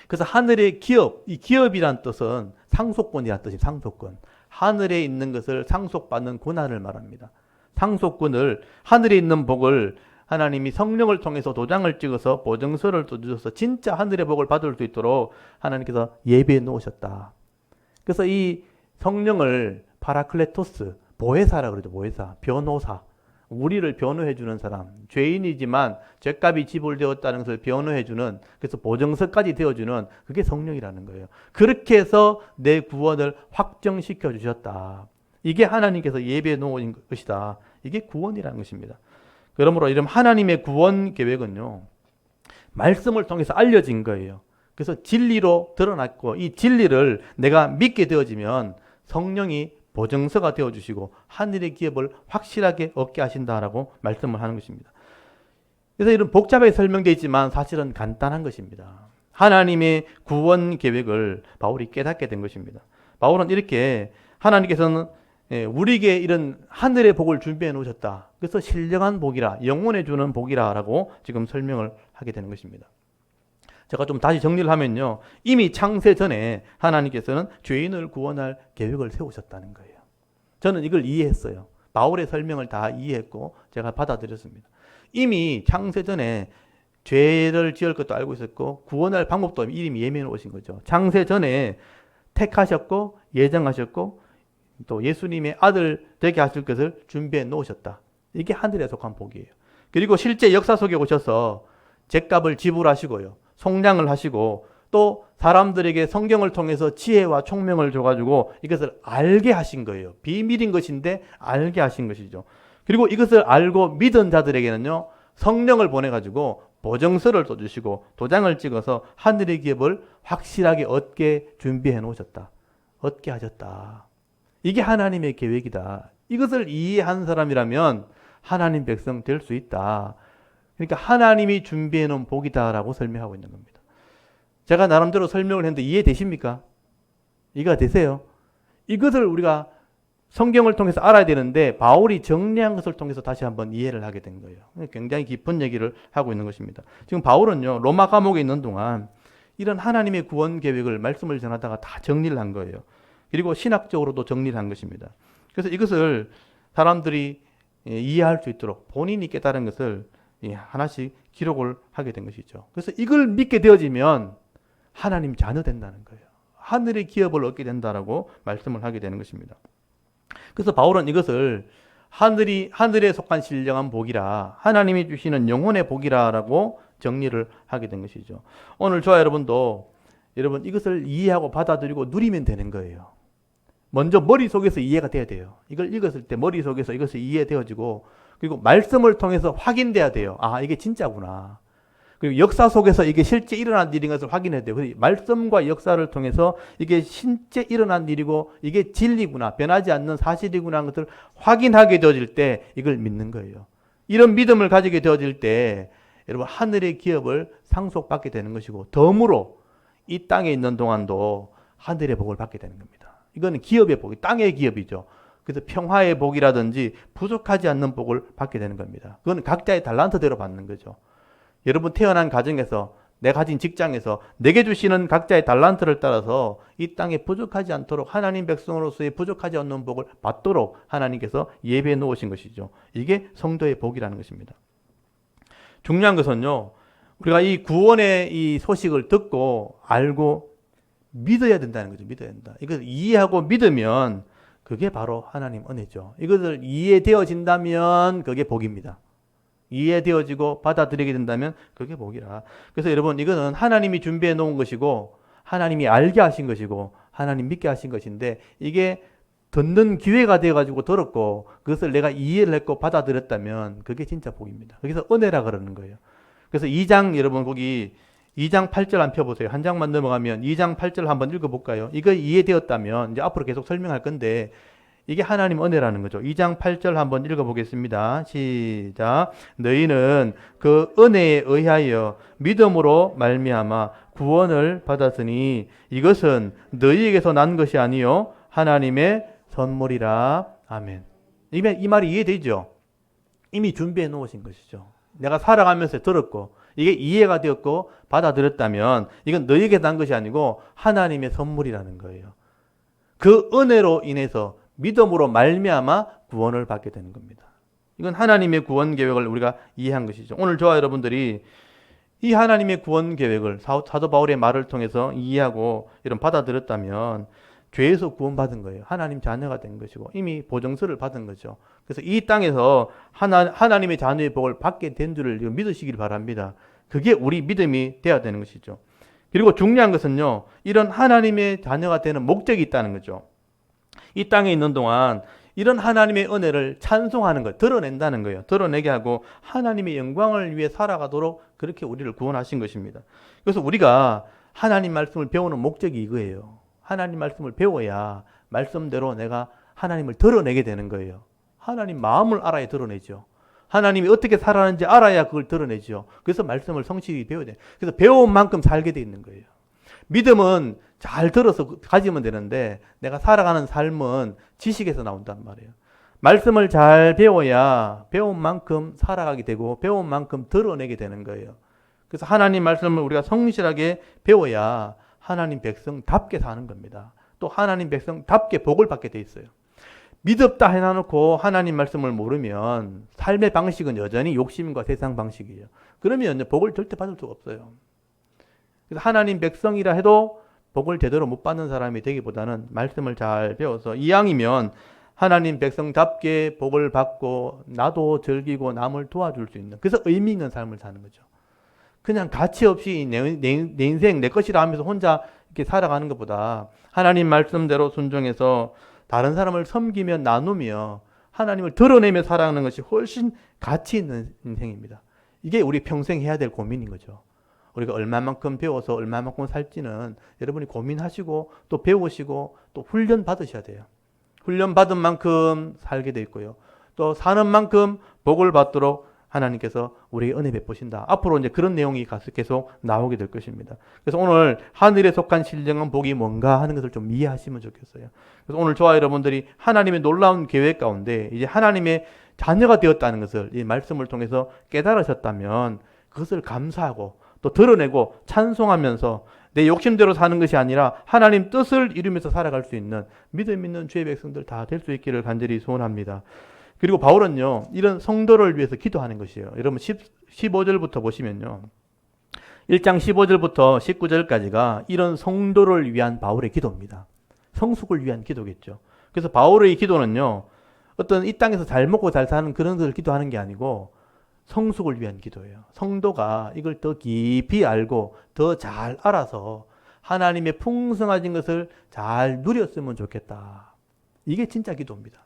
그래서 하늘의 기업, 이 기업이란 뜻은 상속권이란 뜻이 상속권. 하늘에 있는 것을 상속받는 권한을 말합니다. 상속권을 하늘에 있는 복을 하나님이 성령을 통해서 도장을 찍어서 보증서를 써주셔서 진짜 하늘의 복을 받을 수 있도록 하나님께서 예비해 놓으셨다. 그래서 이 성령을 파라클레토스, 보혜사라고 그러죠. 보혜사, 변호사. 우리를 변호해 주는 사람, 죄인이지만 죄값이 지불되었다는 것을 변호해 주는, 그래서 보증서까지 되어주는, 그게 성령이라는 거예요. 그렇게 해서 내 구원을 확정시켜 주셨다. 이게 하나님께서 예배해 놓은 것이다. 이게 구원이라는 것입니다. 그러므로 이런 하나님의 구원 계획은요, 말씀을 통해서 알려진 거예요. 그래서 진리로 드러났고, 이 진리를 내가 믿게 되어지면 성령이 보증서가 되어주시고 하늘의 기업을 확실하게 얻게 하신다라고 말씀을 하는 것입니다. 그래서 이런 복잡하게 설명되어 있지만 사실은 간단한 것입니다. 하나님의 구원 계획을 바울이 깨닫게 된 것입니다. 바울은 이렇게, 하나님께서는 우리에게 이런 하늘의 복을 준비해 놓으셨다. 그래서 신령한 복이라, 영원에 주는 복이라라고 지금 설명을 하게 되는 것입니다. 제가 좀 다시 정리를 하면요, 이미 창세 전에 하나님께서는 죄인을 구원할 계획을 세우셨다는 거예요. 저는 이걸 이해했어요. 바울의 설명을 다 이해했고 제가 받아들였습니다. 이미 창세 전에 죄를 지을 것도 알고 있었고 구원할 방법도 이미 예매해 놓으신 거죠. 창세 전에 택하셨고 예정하셨고 또 예수님의 아들 되게 하실 것을 준비해 놓으셨다. 이게 하늘에 속한 복이에요. 그리고 실제 역사 속에 오셔서 죗값을 지불하시고요, 속량을 하시고 또 사람들에게 성경을 통해서 지혜와 총명을 줘가지고 이것을 알게 하신 거예요. 비밀인 것인데 알게 하신 것이죠. 그리고 이것을 알고 믿은 자들에게는요, 성령을 보내가지고 보증서를 또 주시고 도장을 찍어서 하늘의 기업을 확실하게 얻게 준비해 놓으셨다. 얻게 하셨다. 이게 하나님의 계획이다. 이것을 이해한 사람이라면 하나님 백성 될 수 있다. 그러니까 하나님이 준비해 놓은 복이다라고 설명하고 있는 겁니다. 제가 나름대로 설명을 했는데 이해되십니까? 이해가 되세요? 이것을 우리가 성경을 통해서 알아야 되는데 바울이 정리한 것을 통해서 다시 한번 이해를 하게 된 거예요. 굉장히 깊은 얘기를 하고 있는 것입니다. 지금 바울은요, 로마 감옥에 있는 동안 이런 하나님의 구원 계획을 말씀을 전하다가 다 정리를 한 거예요. 그리고 신학적으로도 정리를 한 것입니다. 그래서 이것을 사람들이 이해할 수 있도록 본인이 깨달은 것을 하나씩 기록을 하게 된 것이죠. 그래서 이걸 믿게 되어지면 하나님 자녀 된다는 거예요. 하늘의 기업을 얻게 된다라고 말씀을 하게 되는 것입니다. 그래서 바울은 이것을 하늘에 속한 신령한 복이라, 하나님이 주시는 영혼의 복이라라고 정리를 하게 된 것이죠. 오늘 저와 여러분도 여러분 이것을 이해하고 받아들이고 누리면 되는 거예요. 먼저 머릿속에서 이해가 돼야 돼요. 이걸 읽었을 때 머릿속에서 이것이 이해되어지고, 그리고 말씀을 통해서 확인돼야 돼요. 아, 이게 진짜구나. 그리고 역사 속에서 이게 실제 일어난 일인 것을 확인해야 돼요. 그래서 말씀과 역사를 통해서 이게 실제 일어난 일이고 이게 진리구나, 변하지 않는 사실이구나 하는 것을 확인하게 되어질 때 이걸 믿는 거예요. 이런 믿음을 가지게 되어질 때 여러분 하늘의 기업을 상속받게 되는 것이고, 덤으로 이 땅에 있는 동안도 하늘의 복을 받게 되는 겁니다. 이거는 기업의 복이, 땅의 기업이죠. 그래서 평화의 복이라든지 부족하지 않는 복을 받게 되는 겁니다. 그건 각자의 달란트대로 받는 거죠. 여러분 태어난 가정에서, 내 가진 직장에서 내게 주시는 각자의 달란트를 따라서 이 땅에 부족하지 않도록, 하나님 백성으로서의 부족하지 않는 복을 받도록 하나님께서 예배해 놓으신 것이죠. 이게 성도의 복이라는 것입니다. 중요한 것은요, 우리가 이 구원의 이 소식을 듣고 알고 믿어야 된다는 거죠. 믿어야 된다. 이것을 이해하고 믿으면 그게 바로 하나님 은혜죠. 이것을 이해되어진다면 그게 복입니다. 이해되어지고 받아들이게 된다면 그게 복이라. 그래서 여러분 이거는 하나님이 준비해 놓은 것이고 하나님이 알게 하신 것이고 하나님 믿게 하신 것인데, 이게 듣는 기회가 되어가지고 들었고 그것을 내가 이해를 했고 받아들였다면 그게 진짜 복입니다. 그래서 은혜라 그러는 거예요. 그래서 2장 여러분 거기 2장 8절 한번 펴보세요. 한 장만 넘어가면 2장 8절 한번 읽어볼까요? 이거 이해되었다면 이제 앞으로 계속 설명할 건데 이게 하나님 은혜라는 거죠. 2장 8절 한번 읽어보겠습니다. 시작. 너희는 그 은혜에 의하여 믿음으로 말미암아 구원을 받았으니 이것은 너희에게서 난 것이 아니요 하나님의 선물이라. 아멘. 이 말이 이해되죠? 이미 준비해 놓으신 것이죠. 내가 살아가면서 들었고 이게 이해가 되었고 받아들였다면 이건 너희에게 난 것이 아니고 하나님의 선물이라는 거예요. 그 은혜로 인해서 믿음으로 말미암아 구원을 받게 되는 겁니다. 이건 하나님의 구원 계획을 우리가 이해한 것이죠. 오늘 저와 여러분들이 이 하나님의 구원 계획을 사도 바울의 말을 통해서 이해하고 이런 받아들였다면 죄에서 구원받은 거예요. 하나님 자녀가 된 것이고 이미 보증서를 받은 거죠. 그래서 이 땅에서 하나님의 자녀의 복을 받게 된 줄을 믿으시길 바랍니다. 그게 우리 믿음이 되어야 되는 것이죠. 그리고 중요한 것은요, 이런 하나님의 자녀가 되는 목적이 있다는 거죠. 이 땅에 있는 동안 이런 하나님의 은혜를 찬송하는 것, 드러낸다는 거예요. 드러내게 하고 하나님의 영광을 위해 살아가도록 그렇게 우리를 구원하신 것입니다. 그래서 우리가 하나님 말씀을 배우는 목적이 이거예요. 하나님 말씀을 배워야 말씀대로 내가 하나님을 드러내게 되는 거예요. 하나님 마음을 알아야 드러내죠. 하나님이 어떻게 살아가는지 알아야 그걸 드러내죠. 그래서 말씀을 성실히 배워야 돼요. 그래서 배운 만큼 살게 돼 있는 거예요. 믿음은 잘 들어서 가지면 되는데 내가 살아가는 삶은 지식에서 나온단 말이에요. 말씀을 잘 배워야 배운 만큼 살아가게 되고 배운 만큼 드러내게 되는 거예요. 그래서 하나님 말씀을 우리가 성실하게 배워야 하나님 백성답게 사는 겁니다. 또 하나님 백성답게 복을 받게 돼 있어요. 믿었다 해놔놓고 하나님 말씀을 모르면 삶의 방식은 여전히 욕심과 세상 방식이에요. 그러면 복을 절대 받을 수가 없어요. 그래서 하나님 백성이라 해도 복을 제대로 못 받는 사람이 되기보다는 말씀을 잘 배워서 이왕이면 하나님 백성답게 복을 받고 나도 즐기고 남을 도와줄 수 있는, 그래서 의미 있는 삶을 사는 거죠. 그냥 가치 없이 내 인생 내 것이라 하면서 혼자 이렇게 살아가는 것보다 하나님 말씀대로 순종해서 다른 사람을 섬기며 나누며 하나님을 드러내며 살아가는 것이 훨씬 가치 있는 인생입니다. 이게 우리 평생 해야 될 고민인 거죠. 우리가 얼마만큼 배워서 얼마만큼 살지는 여러분이 고민하시고 또 배우시고 또 훈련 받으셔야 돼요. 훈련 받은 만큼 살게 돼 있고요. 또 사는 만큼 복을 받도록 하나님께서 우리에게 은혜 베푸신다. 앞으로 이제 그런 내용이 계속 나오게 될 것입니다. 그래서 오늘 하늘에 속한 신령한 복이 뭔가 하는 것을 좀 이해하시면 좋겠어요. 그래서 오늘 저와 여러분들이 하나님의 놀라운 계획 가운데 이제 하나님의 자녀가 되었다는 것을 이 말씀을 통해서 깨달으셨다면 그것을 감사하고 또 드러내고 찬송하면서 내 욕심대로 사는 것이 아니라 하나님 뜻을 이루면서 살아갈 수 있는 믿음 있는 주의 백성들 다 될 수 있기를 간절히 소원합니다. 그리고 바울은요, 이런 성도를 위해서 기도하는 것이에요. 여러분 15절부터 보시면요, 1장 15절부터 19절까지가 이런 성도를 위한 바울의 기도입니다. 성숙을 위한 기도겠죠. 그래서 바울의 기도는요, 어떤 이 땅에서 잘 먹고 잘 사는 그런 것을 기도하는 게 아니고 성숙을 위한 기도예요. 성도가 이걸 더 깊이 알고 더 잘 알아서 하나님의 풍성하신 것을 잘 누렸으면 좋겠다. 이게 진짜 기도입니다.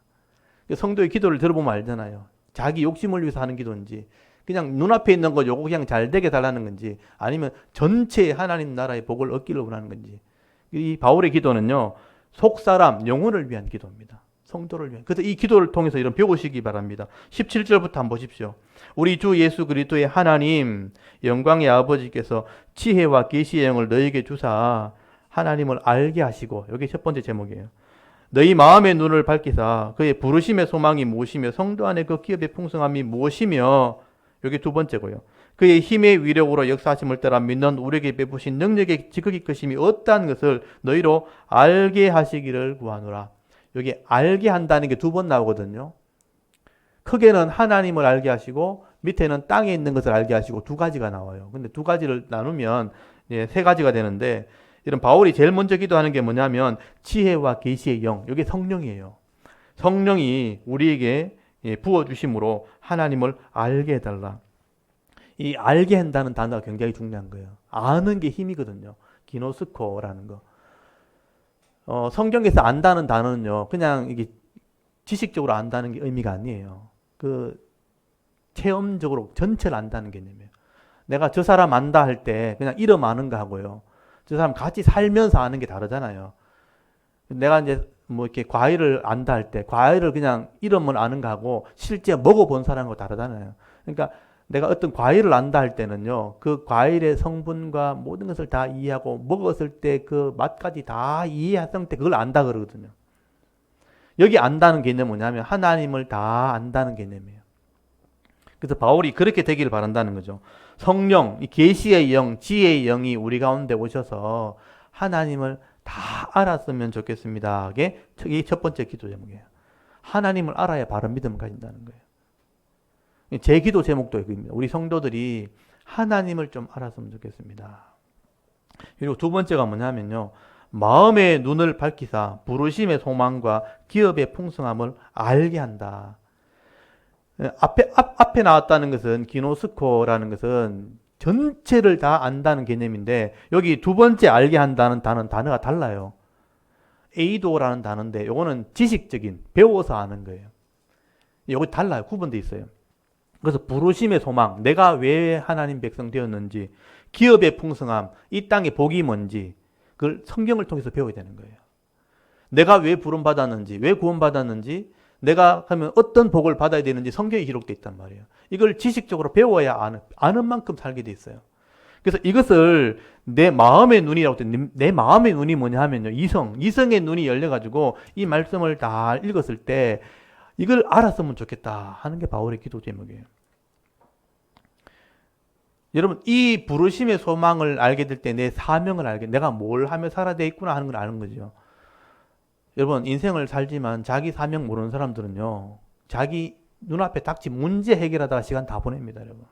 성도의 기도를 들어보면 알잖아요. 자기 욕심을 위해서 하는 기도인지, 그냥 눈앞에 있는 거 요거 그냥 잘 되게 달라는 건지, 아니면 전체 하나님 나라의 복을 얻기를 원하는 건지. 이 바울의 기도는요, 속사람, 영혼을 위한 기도입니다. 성도를 위한. 그래서 이 기도를 통해서 이런 배우시기 바랍니다. 17절부터 한번 보십시오. 우리 주 예수 그리스도의 하나님 영광의 아버지께서 지혜와 계시의 영을 너희에게 주사 하나님을 알게 하시고, 여기 첫 번째 제목이에요. 너희 마음의 눈을 밝히사 그의 부르심의 소망이 무엇이며 성도 안에 그 기업의 풍성함이 무엇이며, 여기 두 번째고요. 그의 힘의 위력으로 역사하심을 따라 믿는 우리에게 베푸신 능력의 지극히 크심이 어떠한 것을 너희로 알게 하시기를 구하노라. 여기 알게 한다는 게 두 번 나오거든요. 크게는 하나님을 알게 하시고 밑에는 땅에 있는 것을 알게 하시고 두 가지가 나와요. 근데 두 가지를 나누면 세 가지가 되는데, 이런 바울이 제일 먼저 기도하는 게 뭐냐면 지혜와 계시의 영, 이게 성령이에요. 성령이 우리에게 부어주심으로 하나님을 알게 해달라. 이 알게 한다는 단어가 굉장히 중요한 거예요. 아는 게 힘이거든요. 기노스코라는 거. 성경에서 안다는 단어는요, 그냥 이게 지식적으로 안다는 게 의미가 아니에요. 그 체험적으로 전체를 안다는 개념이에요. 내가 저 사람 안다 할 때 그냥 이름 아는 거 하고요, 저 사람 같이 살면서 아는 게 다르잖아요. 내가 이제 뭐 이렇게 과일을 안다 할 때 과일을 그냥 이름을 아는 거 하고 실제 먹어본 사람하고 다르잖아요. 그러니까 내가 어떤 과일을 안다 할 때는요, 그 과일의 성분과 모든 것을 다 이해하고 먹었을 때 그 맛까지 다 이해했을 때 그걸 안다 그러거든요. 여기 안다는 개념은 뭐냐면 하나님을 다 안다는 개념이에요. 그래서 바울이 그렇게 되기를 바란다는 거죠. 성령, 이 계시의 영, 지혜의 영이 우리 가운데 오셔서 하나님을 다 알았으면 좋겠습니다. 이게 첫 번째 기도 제목이에요. 하나님을 알아야 바른 믿음을 가진다는 거예요. 제 기도 제목도 이겁니다. 우리 성도들이 하나님을 좀 알았으면 좋겠습니다. 그리고 두 번째가 뭐냐면요, 마음의 눈을 밝히사 부르심의 소망과 기업의 풍성함을 알게 한다. 앞에 나왔다는 것은 기노스코라는 것은 전체를 다 안다는 개념인데 여기 두 번째 알게 한다는 단어가 달라요. 에이도라는 단어인데 요거는 지식적인 배워서 아는 거예요. 요거 달라요. 구분되어 있어요. 그래서 부르심의 소망, 내가 왜 하나님 백성 되었는지, 기업의 풍성함, 이 땅의 복이 뭔지 그걸 성경을 통해서 배워야 되는 거예요. 내가 왜 부름받았는지, 왜 구원받았는지, 내가 하면 어떤 복을 받아야 되는지 성경에 기록되어 있단 말이에요. 이걸 지식적으로 배워야 아는 만큼 살게 돼 있어요. 그래서 이것을 내 마음의 눈이라고 때, 내 마음의 눈이 뭐냐 하면요. 이성의 눈이 열려가지고 이 말씀을 다 읽었을 때 이걸 알았으면 좋겠다 하는 게 바울의 기도 제목이에요. 여러분, 이 부르심의 소망을 알게 될 때 내 사명을 알게, 내가 뭘 하며 살아야 되겠구나 하는 걸 아는 거죠. 여러분, 인생을 살지만 자기 사명 모르는 사람들은요, 자기 눈앞에 닥친 문제 해결하다가 시간 다 보냅니다, 여러분.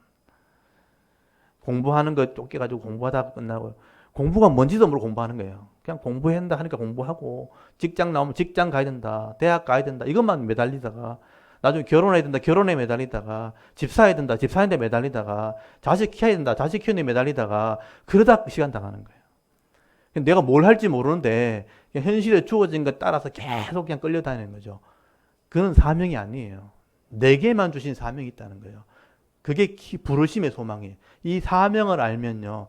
공부하는 거 쫓겨가지고 공부하다가 끝나고, 공부가 뭔지도 모르고 공부하는 거예요. 그냥 공부해야 한다 하니까 공부하고, 직장 나오면 직장 가야 된다, 대학 가야 된다, 이것만 매달리다가, 나중에 결혼해야 된다, 결혼에 매달리다가, 집 사야 된다, 집 사는데 매달리다가, 자식 키워야 된다, 자식 키우는데 매달리다가, 그러다 시간 당하는 거예요. 내가 뭘 할지 모르는데, 현실에 주어진 것 따라서 계속 그냥 끌려다니는 거죠. 그건 사명이 아니에요. 내게만 주신 사명이 있다는 거예요. 그게 부르심의 소망이에요. 이 사명을 알면요,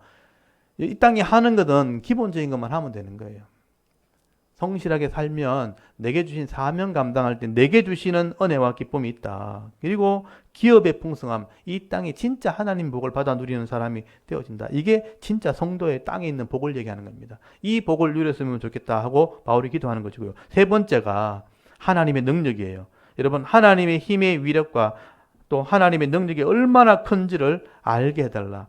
이 땅에 하는 것은 기본적인 것만 하면 되는 거예요. 성실하게 살면 내게 주신 사명 감당할 때 내게 주시는 은혜와 기쁨이 있다. 그리고 기업의 풍성함, 이 땅에 진짜 하나님 복을 받아 누리는 사람이 되어진다. 이게 진짜 성도의 땅에 있는 복을 얘기하는 겁니다. 이 복을 누렸으면 좋겠다 하고 바울이 기도하는 것이고요. 세 번째가 하나님의 능력이에요. 여러분, 하나님의 힘의 위력과 또 하나님의 능력이 얼마나 큰지를 알게 해달라.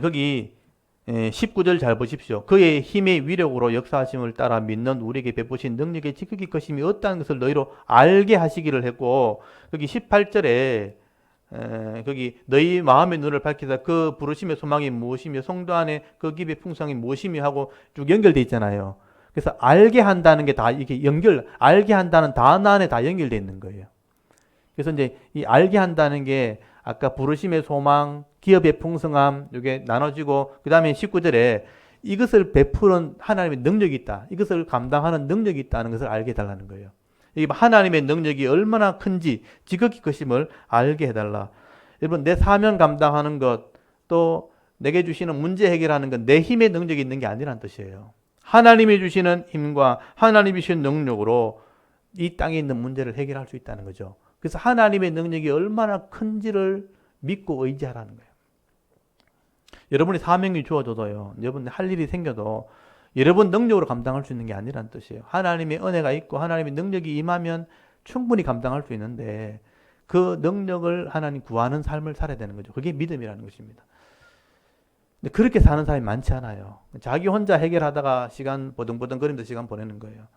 거기 19절 잘 보십시오. 그의 힘의 위력으로 역사하심을 따라 믿는 우리에게 베푸신 능력의 지극히 크심이 어떠한 것을 너희로 알게 하시기를 했고, 거기 18절에 거기 너희 마음의 눈을 밝히사 그 부르심의 소망이 무엇이며 성도 안에 그 기업의 풍성이 무엇이며 하고 쭉 연결되어 있잖아요. 그래서 알게 한다는 게 다 이렇게 알게 한다는 단어 안에 다 연결되어 있는 거예요. 그래서 이제 이 알게 한다는 게 아까 부르심의 소망, 기업의 풍성함, 이게 나눠지고, 그 다음에 19절에 이것을 베푸는 하나님의 능력이 있다. 이것을 감당하는 능력이 있다는 것을 알게 해달라는 거예요. 이 하나님의 능력이 얼마나 큰지, 지극히 크심을 알게 해달라. 여러분, 내 사명 감당하는 것, 또 내게 주시는 문제 해결하는 것, 내 힘의 능력이 있는 게 아니란 뜻이에요. 하나님이 주시는 힘과 하나님이 주신 능력으로 이 땅에 있는 문제를 해결할 수 있다는 거죠. 그래서 하나님의 능력이 얼마나 큰지를 믿고 의지하라는 거예요. 여러분이 사명이 주어져도요, 여러분 할 일이 생겨도 여러분 능력으로 감당할 수 있는 게 아니란 뜻이에요. 하나님의 은혜가 있고 하나님의 능력이 임하면 충분히 감당할 수 있는데 그 능력을 하나님 구하는 삶을 살아야 되는 거죠. 그게 믿음이라는 것입니다. 근데 그렇게 사는 사람이 많지 않아요. 자기 혼자 해결하다가 시간 버둥버둥 거리면서 시간 보내는 거예요.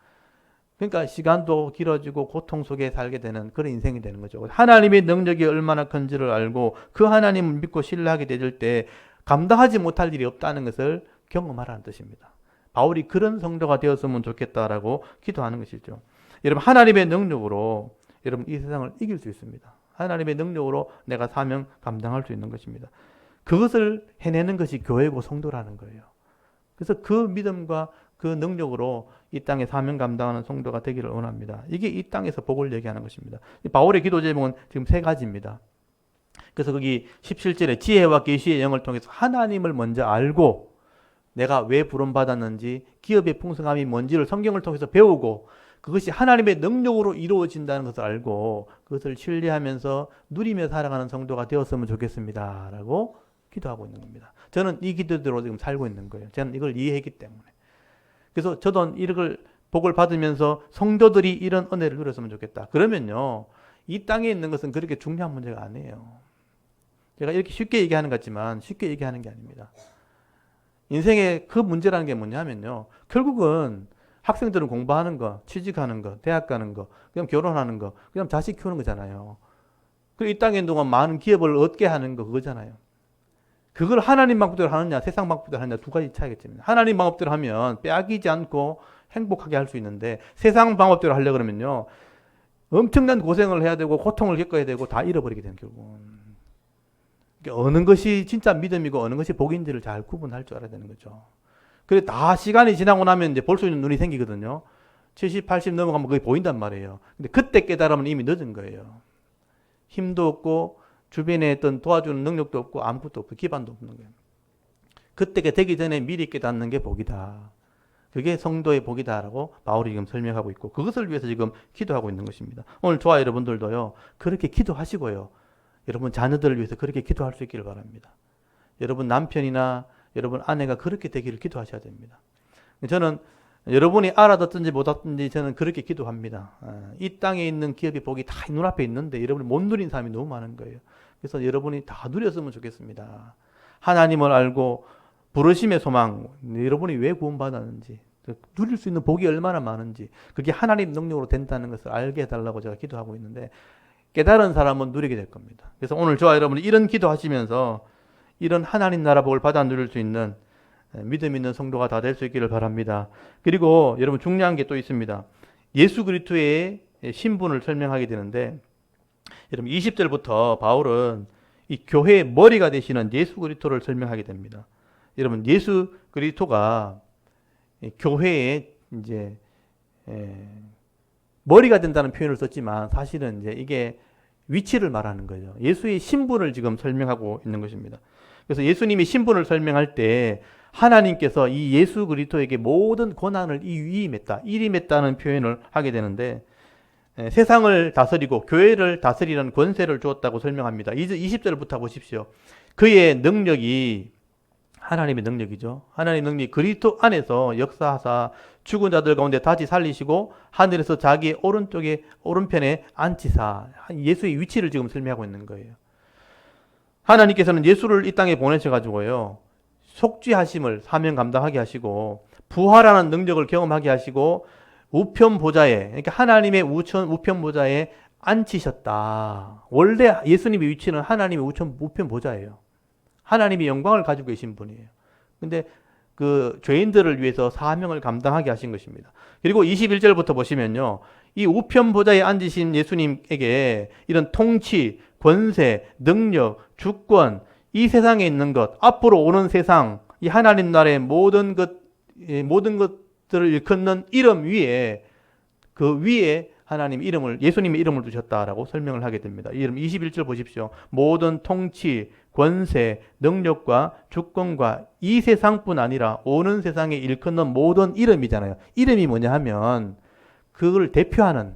그러니까 시간도 길어지고 고통 속에 살게 되는 그런 인생이 되는 거죠. 하나님의 능력이 얼마나 큰지를 알고 그 하나님을 믿고 신뢰하게 되질 때 감당하지 못할 일이 없다는 것을 경험하라는 뜻입니다. 바울이 그런 성도가 되었으면 좋겠다라고 기도하는 것이죠. 여러분, 하나님의 능력으로 여러분 이 세상을 이길 수 있습니다. 하나님의 능력으로 내가 사명 감당할 수 있는 것입니다. 그것을 해내는 것이 교회고 성도라는 거예요. 그래서 그 믿음과 그 능력으로 이 땅에 사명 감당하는 성도가 되기를 원합니다. 이게 이 땅에서 복을 얘기하는 것입니다. 바울의 기도 제목은 지금 세 가지입니다. 그래서 거기 17절에 지혜와 계시의 영을 통해서 하나님을 먼저 알고 내가 왜 부름받았는지 기업의 풍성함이 뭔지를 성경을 통해서 배우고 그것이 하나님의 능력으로 이루어진다는 것을 알고 그것을 신뢰하면서 누리며 살아가는 성도가 되었으면 좋겠습니다. 라고 기도하고 있는 겁니다. 저는 이 기도대로 지금 살고 있는 거예요. 저는 이걸 이해했기 때문에. 그래서 저도 이걸 복을 받으면서 성도들이 이런 은혜를 누렸으면 좋겠다. 그러면요, 이 땅에 있는 것은 그렇게 중요한 문제가 아니에요. 제가 이렇게 쉽게 얘기하는 것 같지만 쉽게 얘기하는 게 아닙니다. 인생의 그 문제라는 게 뭐냐면요, 결국은 학생들은 공부하는 거, 취직하는 거, 대학 가는 거, 그냥 결혼하는 거, 그냥 자식 키우는 거잖아요. 그리고 이 땅에 있는 동안 많은 기업을 얻게 하는 거 그거잖아요. 그걸 하나님 방법대로 하느냐 세상 방법대로 하느냐 두 가지 차이겠습니다. 하나님 방법대로 하면 빼앗기지 않고 행복하게 할 수 있는데 세상 방법대로 하려고 그러면요 엄청난 고생을 해야 되고 고통을 겪어야 되고 다 잃어버리게 되는 결국은. 그러니까 어느 것이 진짜 믿음이고 어느 것이 복인지를 잘 구분할 줄 알아야 되는 거죠. 그래 다 시간이 지나고 나면 이제 볼 수 있는 눈이 생기거든요. 70, 80 넘어가면 그게 보인단 말이에요. 근데 그때 깨달으면 이미 늦은 거예요. 힘도 없고 주변에 어떤 도와주는 능력도 없고 아무것도 없고 기반도 없는 거예요. 그때가 되기 전에 미리 깨닫는 게 복이다. 그게 성도의 복이다라고 바울이 지금 설명하고 있고 그것을 위해서 지금 기도하고 있는 것입니다. 오늘 저와 여러분들도요. 그렇게 기도하시고요. 여러분 자녀들을 위해서 그렇게 기도할 수 있기를 바랍니다. 여러분 남편이나 여러분 아내가 그렇게 되기를 기도하셔야 됩니다. 저는 여러분이 알아듣든지 못 알아듣든지 저는 그렇게 기도합니다. 이 땅에 있는 기업의 복이 다 눈앞에 있는데 여러분이 못 누린 사람이 너무 많은 거예요. 그래서 여러분이 다 누렸으면 좋겠습니다. 하나님을 알고 부르심의 소망, 여러분이 왜 구원받았는지, 누릴 수 있는 복이 얼마나 많은지, 그게 하나님 능력으로 된다는 것을 알게 해달라고 제가 기도하고 있는데 깨달은 사람은 누리게 될 겁니다. 그래서 오늘 저와 여러분이 이런 기도하시면서 이런 하나님 나라 복을 받아 누릴 수 있는 믿음 있는 성도가 다 될 수 있기를 바랍니다. 그리고 여러분 중요한 게 또 있습니다. 예수 그리스도의 신분을 설명하게 되는데 여러분 20절부터 바울은 이 교회의 머리가 되시는 예수 그리스도를 설명하게 됩니다. 여러분 예수 그리스도가 교회의 이제 머리가 된다는 표현을 썼지만 사실은 이제 이게 위치를 말하는 거죠. 예수의 신분을 지금 설명하고 있는 것입니다. 그래서 예수님이 신분을 설명할 때 하나님께서 이 예수 그리스도에게 모든 권한을 위임했다는 표현을 하게 되는데 세상을 다스리고 교회를 다스리는 권세를 주었다고 설명합니다. 20절부터 보십시오. 그의 능력이 하나님의 능력이죠. 하나님의 능력이 그리스도 안에서 역사하사 죽은 자들 가운데 다시 살리시고 하늘에서 자기 오른편에 앉히사 예수의 위치를 지금 설명하고 있는 거예요. 하나님께서는 예수를 이 땅에 보내셔가지고요. 속죄하심을 사명 감당하게 하시고 부활하는 능력을 경험하게 하시고 우편 보좌에 그러니까 하나님의 우편 보좌에 앉히셨다. 원래 예수님의 위치는 하나님의 우편 보좌예요. 하나님의 영광을 가지고 계신 분이에요. 근데 그 죄인들을 위해서 사명을 감당하게 하신 것입니다. 그리고 21절부터 보시면요. 이 우편 보좌에 앉으신 예수님에게 이런 통치, 권세, 능력, 주권, 이 세상에 있는 것, 앞으로 오는 세상, 이 하나님 나라의 모든 것들을 일컫는 이름 위에 그 위에 하나님 이름을 예수님의 이름을 두셨다라고 설명을 하게 됩니다. 이 이름 21절 보십시오. 모든 통치, 권세, 능력과 주권과 이 세상뿐 아니라 오는 세상에 일컫는 모든 이름이잖아요. 이름이 뭐냐 하면 그걸 대표하는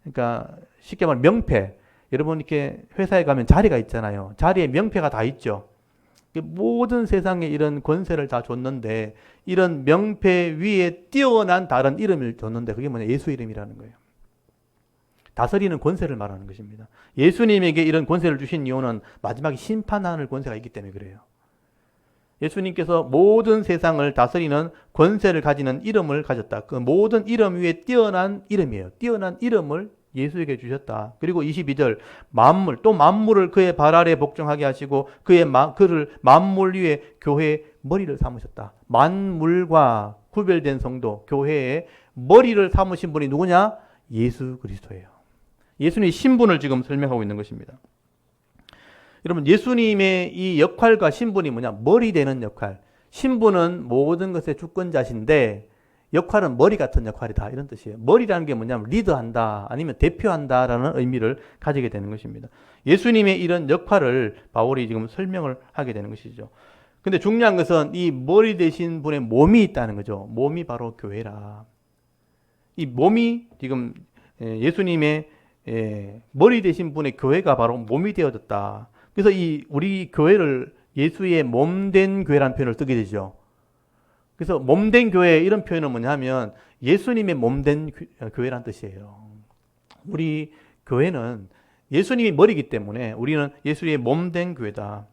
그러니까 쉽게 말하면 명패. 여러분 이렇게 회사에 가면 자리가 있잖아요. 자리에 명패가 다 있죠. 모든 세상에 이런 권세를 다 줬는데 이런 명패 위에 뛰어난 다른 이름을 줬는데 그게 뭐냐? 예수 이름이라는 거예요. 다스리는 권세를 말하는 것입니다. 예수님에게 이런 권세를 주신 이유는 마지막에 심판하는 권세가 있기 때문에 그래요. 예수님께서 모든 세상을 다스리는 권세를 가지는 이름을 가졌다. 그 모든 이름 위에 뛰어난 이름이에요. 뛰어난 이름을 예수에게 주셨다. 그리고 22절 만물을 그의 발 아래 복종하게 하시고 그를 만물 위에 교회의 머리를 삼으셨다. 만물과 구별된 성도, 교회의 머리를 삼으신 분이 누구냐? 예수 그리스도예요. 예수님의 신분을 지금 설명하고 있는 것입니다. 여러분 예수님의 이 역할과 신분이 뭐냐? 머리 되는 역할. 신분은 모든 것의 주권자신데 역할은 머리 같은 역할이다. 이런 뜻이에요. 머리라는 게 뭐냐면 리더한다 아니면 대표한다라는 의미를 가지게 되는 것입니다. 예수님의 이런 역할을 바울이 지금 설명을 하게 되는 것이죠. 근데 중요한 것은 이 머리 되신 분의 몸이 있다는 거죠. 몸이 바로 교회라. 이 몸이 지금 예수님의 머리 되신 분의 교회가 바로 몸이 되어졌다. 그래서 우리 교회를 예수의 몸된 교회라는 표현을 쓰게 되죠. 그래서 몸된 교회 이런 표현은 뭐냐면 예수님의 몸된 교회란 뜻이에요. 우리 교회는 예수님이 머리이기 때문에 우리는 예수의 몸된 교회다.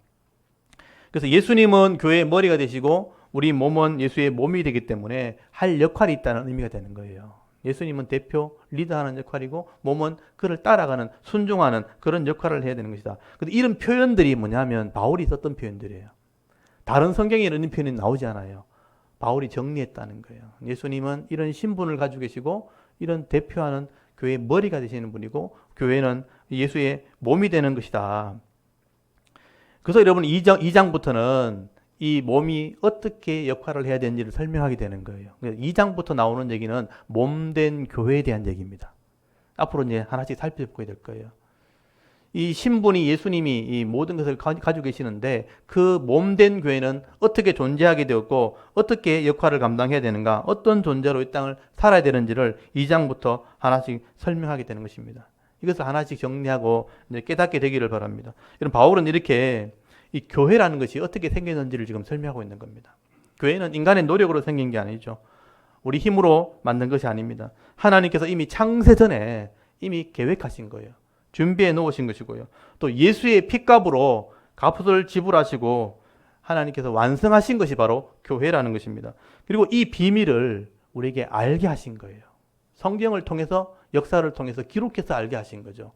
그래서 예수님은 교회의 머리가 되시고 우리 몸은 예수의 몸이 되기 때문에 할 역할이 있다는 의미가 되는 거예요. 예수님은 대표, 리더하는 역할이고 몸은 그를 따라가는, 순종하는 그런 역할을 해야 되는 것이다. 근데 이런 표현들이 뭐냐면 바울이 썼던 표현들이에요. 다른 성경에 이런 표현이 나오지 않아요. 바울이 정리했다는 거예요. 예수님은 이런 신분을 가지고 계시고 이런 대표하는 교회의 머리가 되시는 분이고 교회는 예수의 몸이 되는 것이다. 그래서 여러분 2장부터는 이 몸이 어떻게 역할을 해야 되는지를 설명하게 되는 거예요. 2장부터 나오는 얘기는 몸된 교회에 대한 얘기입니다. 앞으로 이제 하나씩 살펴보게 될 거예요. 이 신분이 예수님이 이 모든 것을 가지고 계시는데 그 몸된 교회는 어떻게 존재하게 되었고 어떻게 역할을 감당해야 되는가, 어떤 존재로 이 땅을 살아야 되는지를 2장부터 하나씩 설명하게 되는 것입니다. 이것을 하나씩 정리하고 이제 깨닫게 되기를 바랍니다. 여러분, 바울은 이렇게 이 교회라는 것이 어떻게 생겼는지를 지금 설명하고 있는 겁니다. 교회는 인간의 노력으로 생긴 게 아니죠. 우리 힘으로 만든 것이 아닙니다. 하나님께서 이미 창세 전에 이미 계획하신 거예요. 준비해 놓으신 것이고요. 또 예수의 핏값으로 값을 지불하시고 하나님께서 완성하신 것이 바로 교회라는 것입니다. 그리고 이 비밀을 우리에게 알게 하신 거예요. 성경을 통해서, 역사를 통해서 기록해서 알게 하신 거죠.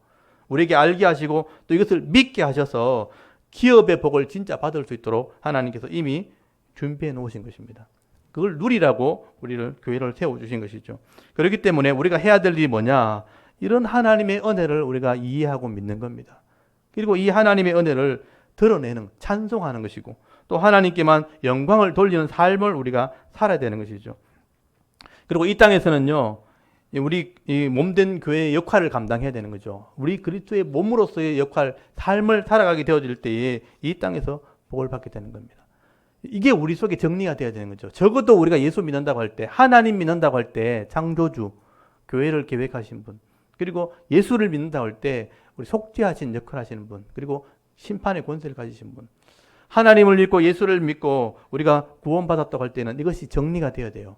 우리에게 알게 하시고 또 이것을 믿게 하셔서 기업의 복을 진짜 받을 수 있도록 하나님께서 이미 준비해 놓으신 것입니다. 그걸 누리라고 우리를 교회를 세워주신 것이죠. 그렇기 때문에 우리가 해야 될 일이 뭐냐? 이런 하나님의 은혜를 우리가 이해하고 믿는 겁니다. 그리고 이 하나님의 은혜를 드러내는, 찬송하는 것이고 또 하나님께만 영광을 돌리는 삶을 우리가 살아야 되는 것이죠. 그리고 이 땅에서는요, 우리 이 몸된 교회의 역할을 감당해야 되는 거죠. 우리 그리스도의 몸으로서의 역할, 삶을 살아가게 되어질 때에 이 땅에서 복을 받게 되는 겁니다. 이게 우리 속에 정리가 되어야 되는 거죠. 적어도 우리가 예수 믿는다고 할 때, 하나님 믿는다고 할 때 창조주, 교회를 계획하신 분, 그리고 예수를 믿는다고 할 때 우리 속죄하신 역할을 하시는 분, 그리고 심판의 권세를 가지신 분, 하나님을 믿고 예수를 믿고 우리가 구원받았다고 할 때는 이것이 정리가 되어야 돼요.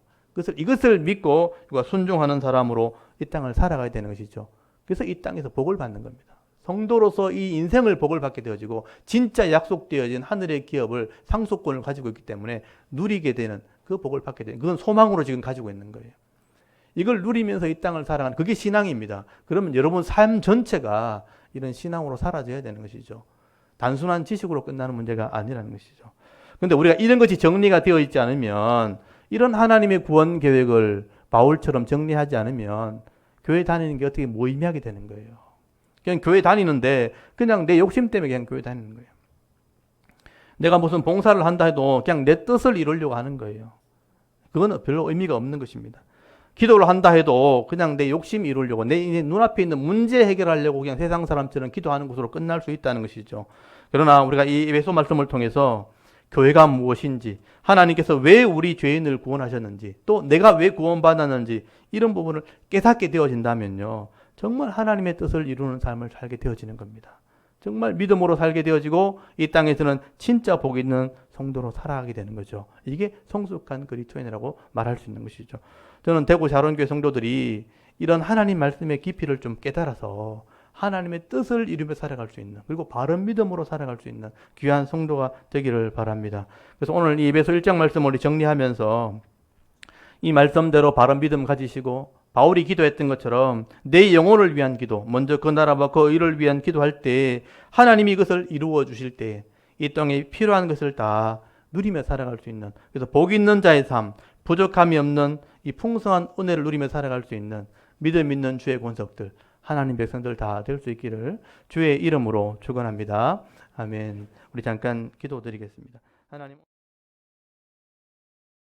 이것을 믿고 순종하는 사람으로 이 땅을 살아가야 되는 것이죠. 그래서 이 땅에서 복을 받는 겁니다. 성도로서 이 인생을 복을 받게 되어지고 진짜 약속되어진 하늘의 기업을, 상속권을 가지고 있기 때문에 누리게 되는, 그 복을 받게 되는, 그건 소망으로 지금 가지고 있는 거예요. 이걸 누리면서 이 땅을 살아가는, 그게 신앙입니다. 그러면 여러분 삶 전체가 이런 신앙으로 사라져야 되는 것이죠. 단순한 지식으로 끝나는 문제가 아니라는 것이죠. 그런데 우리가 이런 것이 정리가 되어 있지 않으면, 이런 하나님의 구원 계획을 바울처럼 정리하지 않으면 교회 다니는 게 어떻게 무의미하게 되는 거예요. 그냥 교회 다니는데 그냥 내 욕심 때문에 그냥 교회 다니는 거예요. 내가 무슨 봉사를 한다 해도 그냥 내 뜻을 이루려고 하는 거예요. 그건 별로 의미가 없는 것입니다. 기도를 한다 해도 그냥 내 욕심 이루려고, 내 눈앞에 있는 문제 해결하려고 그냥 세상 사람처럼 기도하는 것으로 끝날 수 있다는 것이죠. 그러나 우리가 이 에베소 말씀을 통해서 교회가 무엇인지, 하나님께서 왜 우리 죄인을 구원하셨는지, 또 내가 왜 구원받았는지 이런 부분을 깨닫게 되어진다면요, 정말 하나님의 뜻을 이루는 삶을 살게 되어지는 겁니다. 정말 믿음으로 살게 되어지고 이 땅에서는 진짜 복 있는 성도로 살아가게 되는 거죠. 이게 성숙한 그리스도인이라고 말할 수 있는 것이죠. 저는 대구 자론교회 성도들이 이런 하나님 말씀의 깊이를 좀 깨달아서 하나님의 뜻을 이루며 살아갈 수 있는, 그리고 바른 믿음으로 살아갈 수 있는 귀한 성도가 되기를 바랍니다. 그래서 오늘 이 에베소 1장 말씀을 정리하면서 이 말씀대로 바른 믿음 가지시고 바울이 기도했던 것처럼 내 영혼을 위한 기도, 먼저 그 나라와 그 의를 위한 기도할 때 하나님이 이것을 이루어 주실 때 이 땅에 필요한 것을 다 누리며 살아갈 수 있는, 그래서 복 있는 자의 삶, 부족함이 없는 이 풍성한 은혜를 누리며 살아갈 수 있는 믿음 있는 주의 권속들, 하나님 백성들 다 될 수 있기를 주의 이름으로 축원합니다. 아멘. 우리 잠깐 기도드리겠습니다. 하나님.